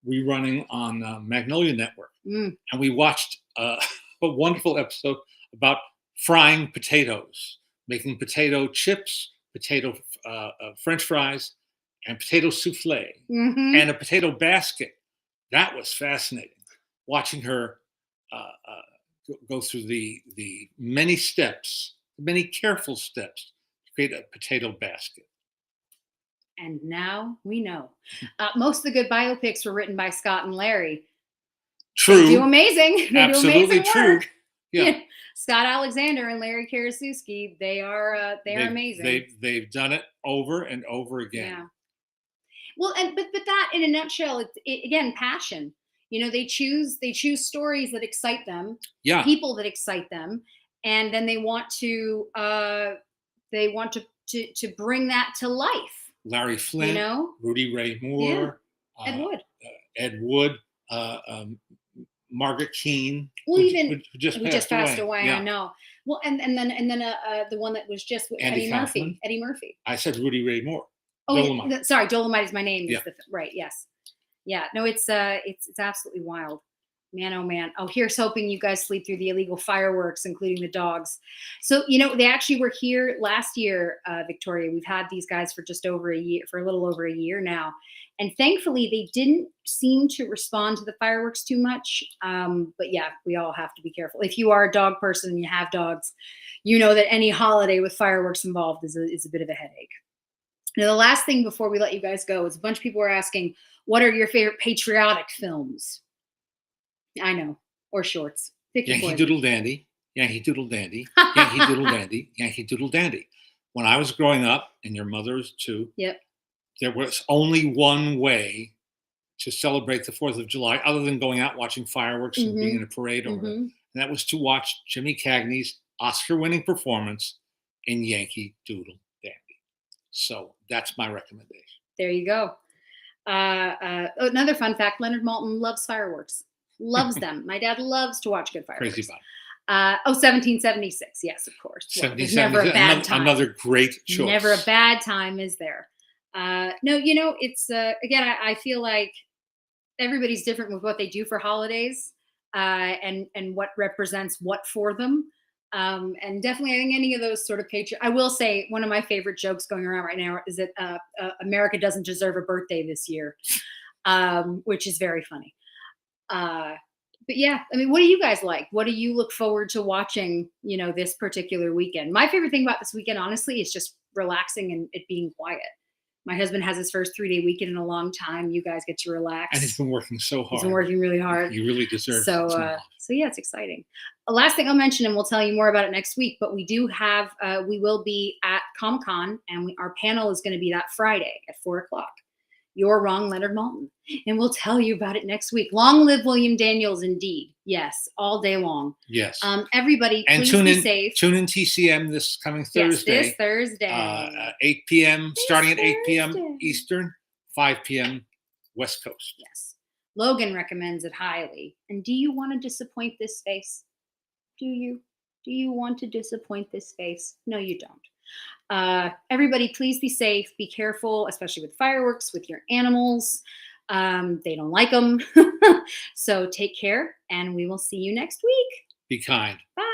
rerunning on Magnolia Network, and we watched a wonderful episode about frying potatoes, making potato chips, potato French fries, and potato souffle, and a potato basket. That was fascinating. Watching her go through the many steps, many careful steps to create a potato basket. And now we know. Most of the good biopics were written by Scott and Larry. True. They do amazing. They Absolutely do amazing true. Work. Yeah. Scott Alexander and Larry Karaszewski, they are amazing. They've done it over and over again. Yeah. Well, but that in a nutshell, it again, passion. They choose stories that excite them, people that excite them, and then they want to bring that to life. Larry Flint, Rudy Ray Moore, Ed Wood, Margaret Keane, who just passed away. Yeah. I know. Well, and then the one that was just with Andy Eddie Kaufman. Murphy. Eddie Murphy. I said Rudy Ray Moore. Oh, Dolomite. sorry, Dolomite is my name. Yeah. Right. Yes. Yeah. No, it's absolutely wild. Man, oh man. Oh, here's hoping you guys sleep through the illegal fireworks, including the dogs. So, they actually were here last year, Victoria. We've had these guys for just over a year, for a little over a year now. And thankfully, they didn't seem to respond to the fireworks too much. But yeah, we all have to be careful. If you are a dog person and you have dogs, you know that any holiday with fireworks involved is a bit of a headache. Now, the last thing before we let you guys go is a bunch of people are asking, what are your favorite patriotic films? I know. Or shorts. Yankee Doodle Dandy, Yankee Doodle Dandy, Yankee Doodle Dandy, Yankee Doodle Dandy. When I was growing up, and your mother's too, yep, there was only one way to celebrate the 4th of July other than going out watching fireworks and being in a parade over it. And that was to watch Jimmy Cagney's Oscar-winning performance in Yankee Doodle Dandy. So that's my recommendation. There you go. Another fun fact, Leonard Maltin loves fireworks. Loves them. My dad loves to watch good fireworks. Crazy about it. 1776. Yes, of course. Well, there's never a bad time. Another great choice. Never a bad time, is there? No, it's again. I feel like everybody's different with what they do for holidays, and what represents what for them. And definitely, I think any of those sort of I will say one of my favorite jokes going around right now is that America doesn't deserve a birthday this year, which is very funny. But yeah, I mean, what do you guys like? What do you look forward to watching, this particular weekend? My favorite thing about this weekend, honestly, is just relaxing and it being quiet. My husband has his first 3-day weekend in a long time. You guys get to relax. And he's been working so hard. He's been working really hard. You really deserve it. So yeah, it's exciting. The last thing I'll mention, and we'll tell you more about it next week, but we do have, we will be at Comic-Con, and our panel is going to be that Friday at 4:00. You're wrong, Leonard Maltin. And we'll tell you about it next week. Long live William Daniels, indeed. Yes, all day long. Yes. Everybody, and please be safe. Tune in TCM this coming Thursday. Yes, this Thursday. 8 p.m., starting at 8 p.m. Eastern, 5 p.m. West Coast. Yes. Logan recommends it highly. And do you want to disappoint this face? Do you? Do you want to disappoint this face? No, you don't. Everybody, please be safe. Be careful, especially with fireworks, with your animals. They don't like them. So take care, and we will see you next week. Be kind. Bye.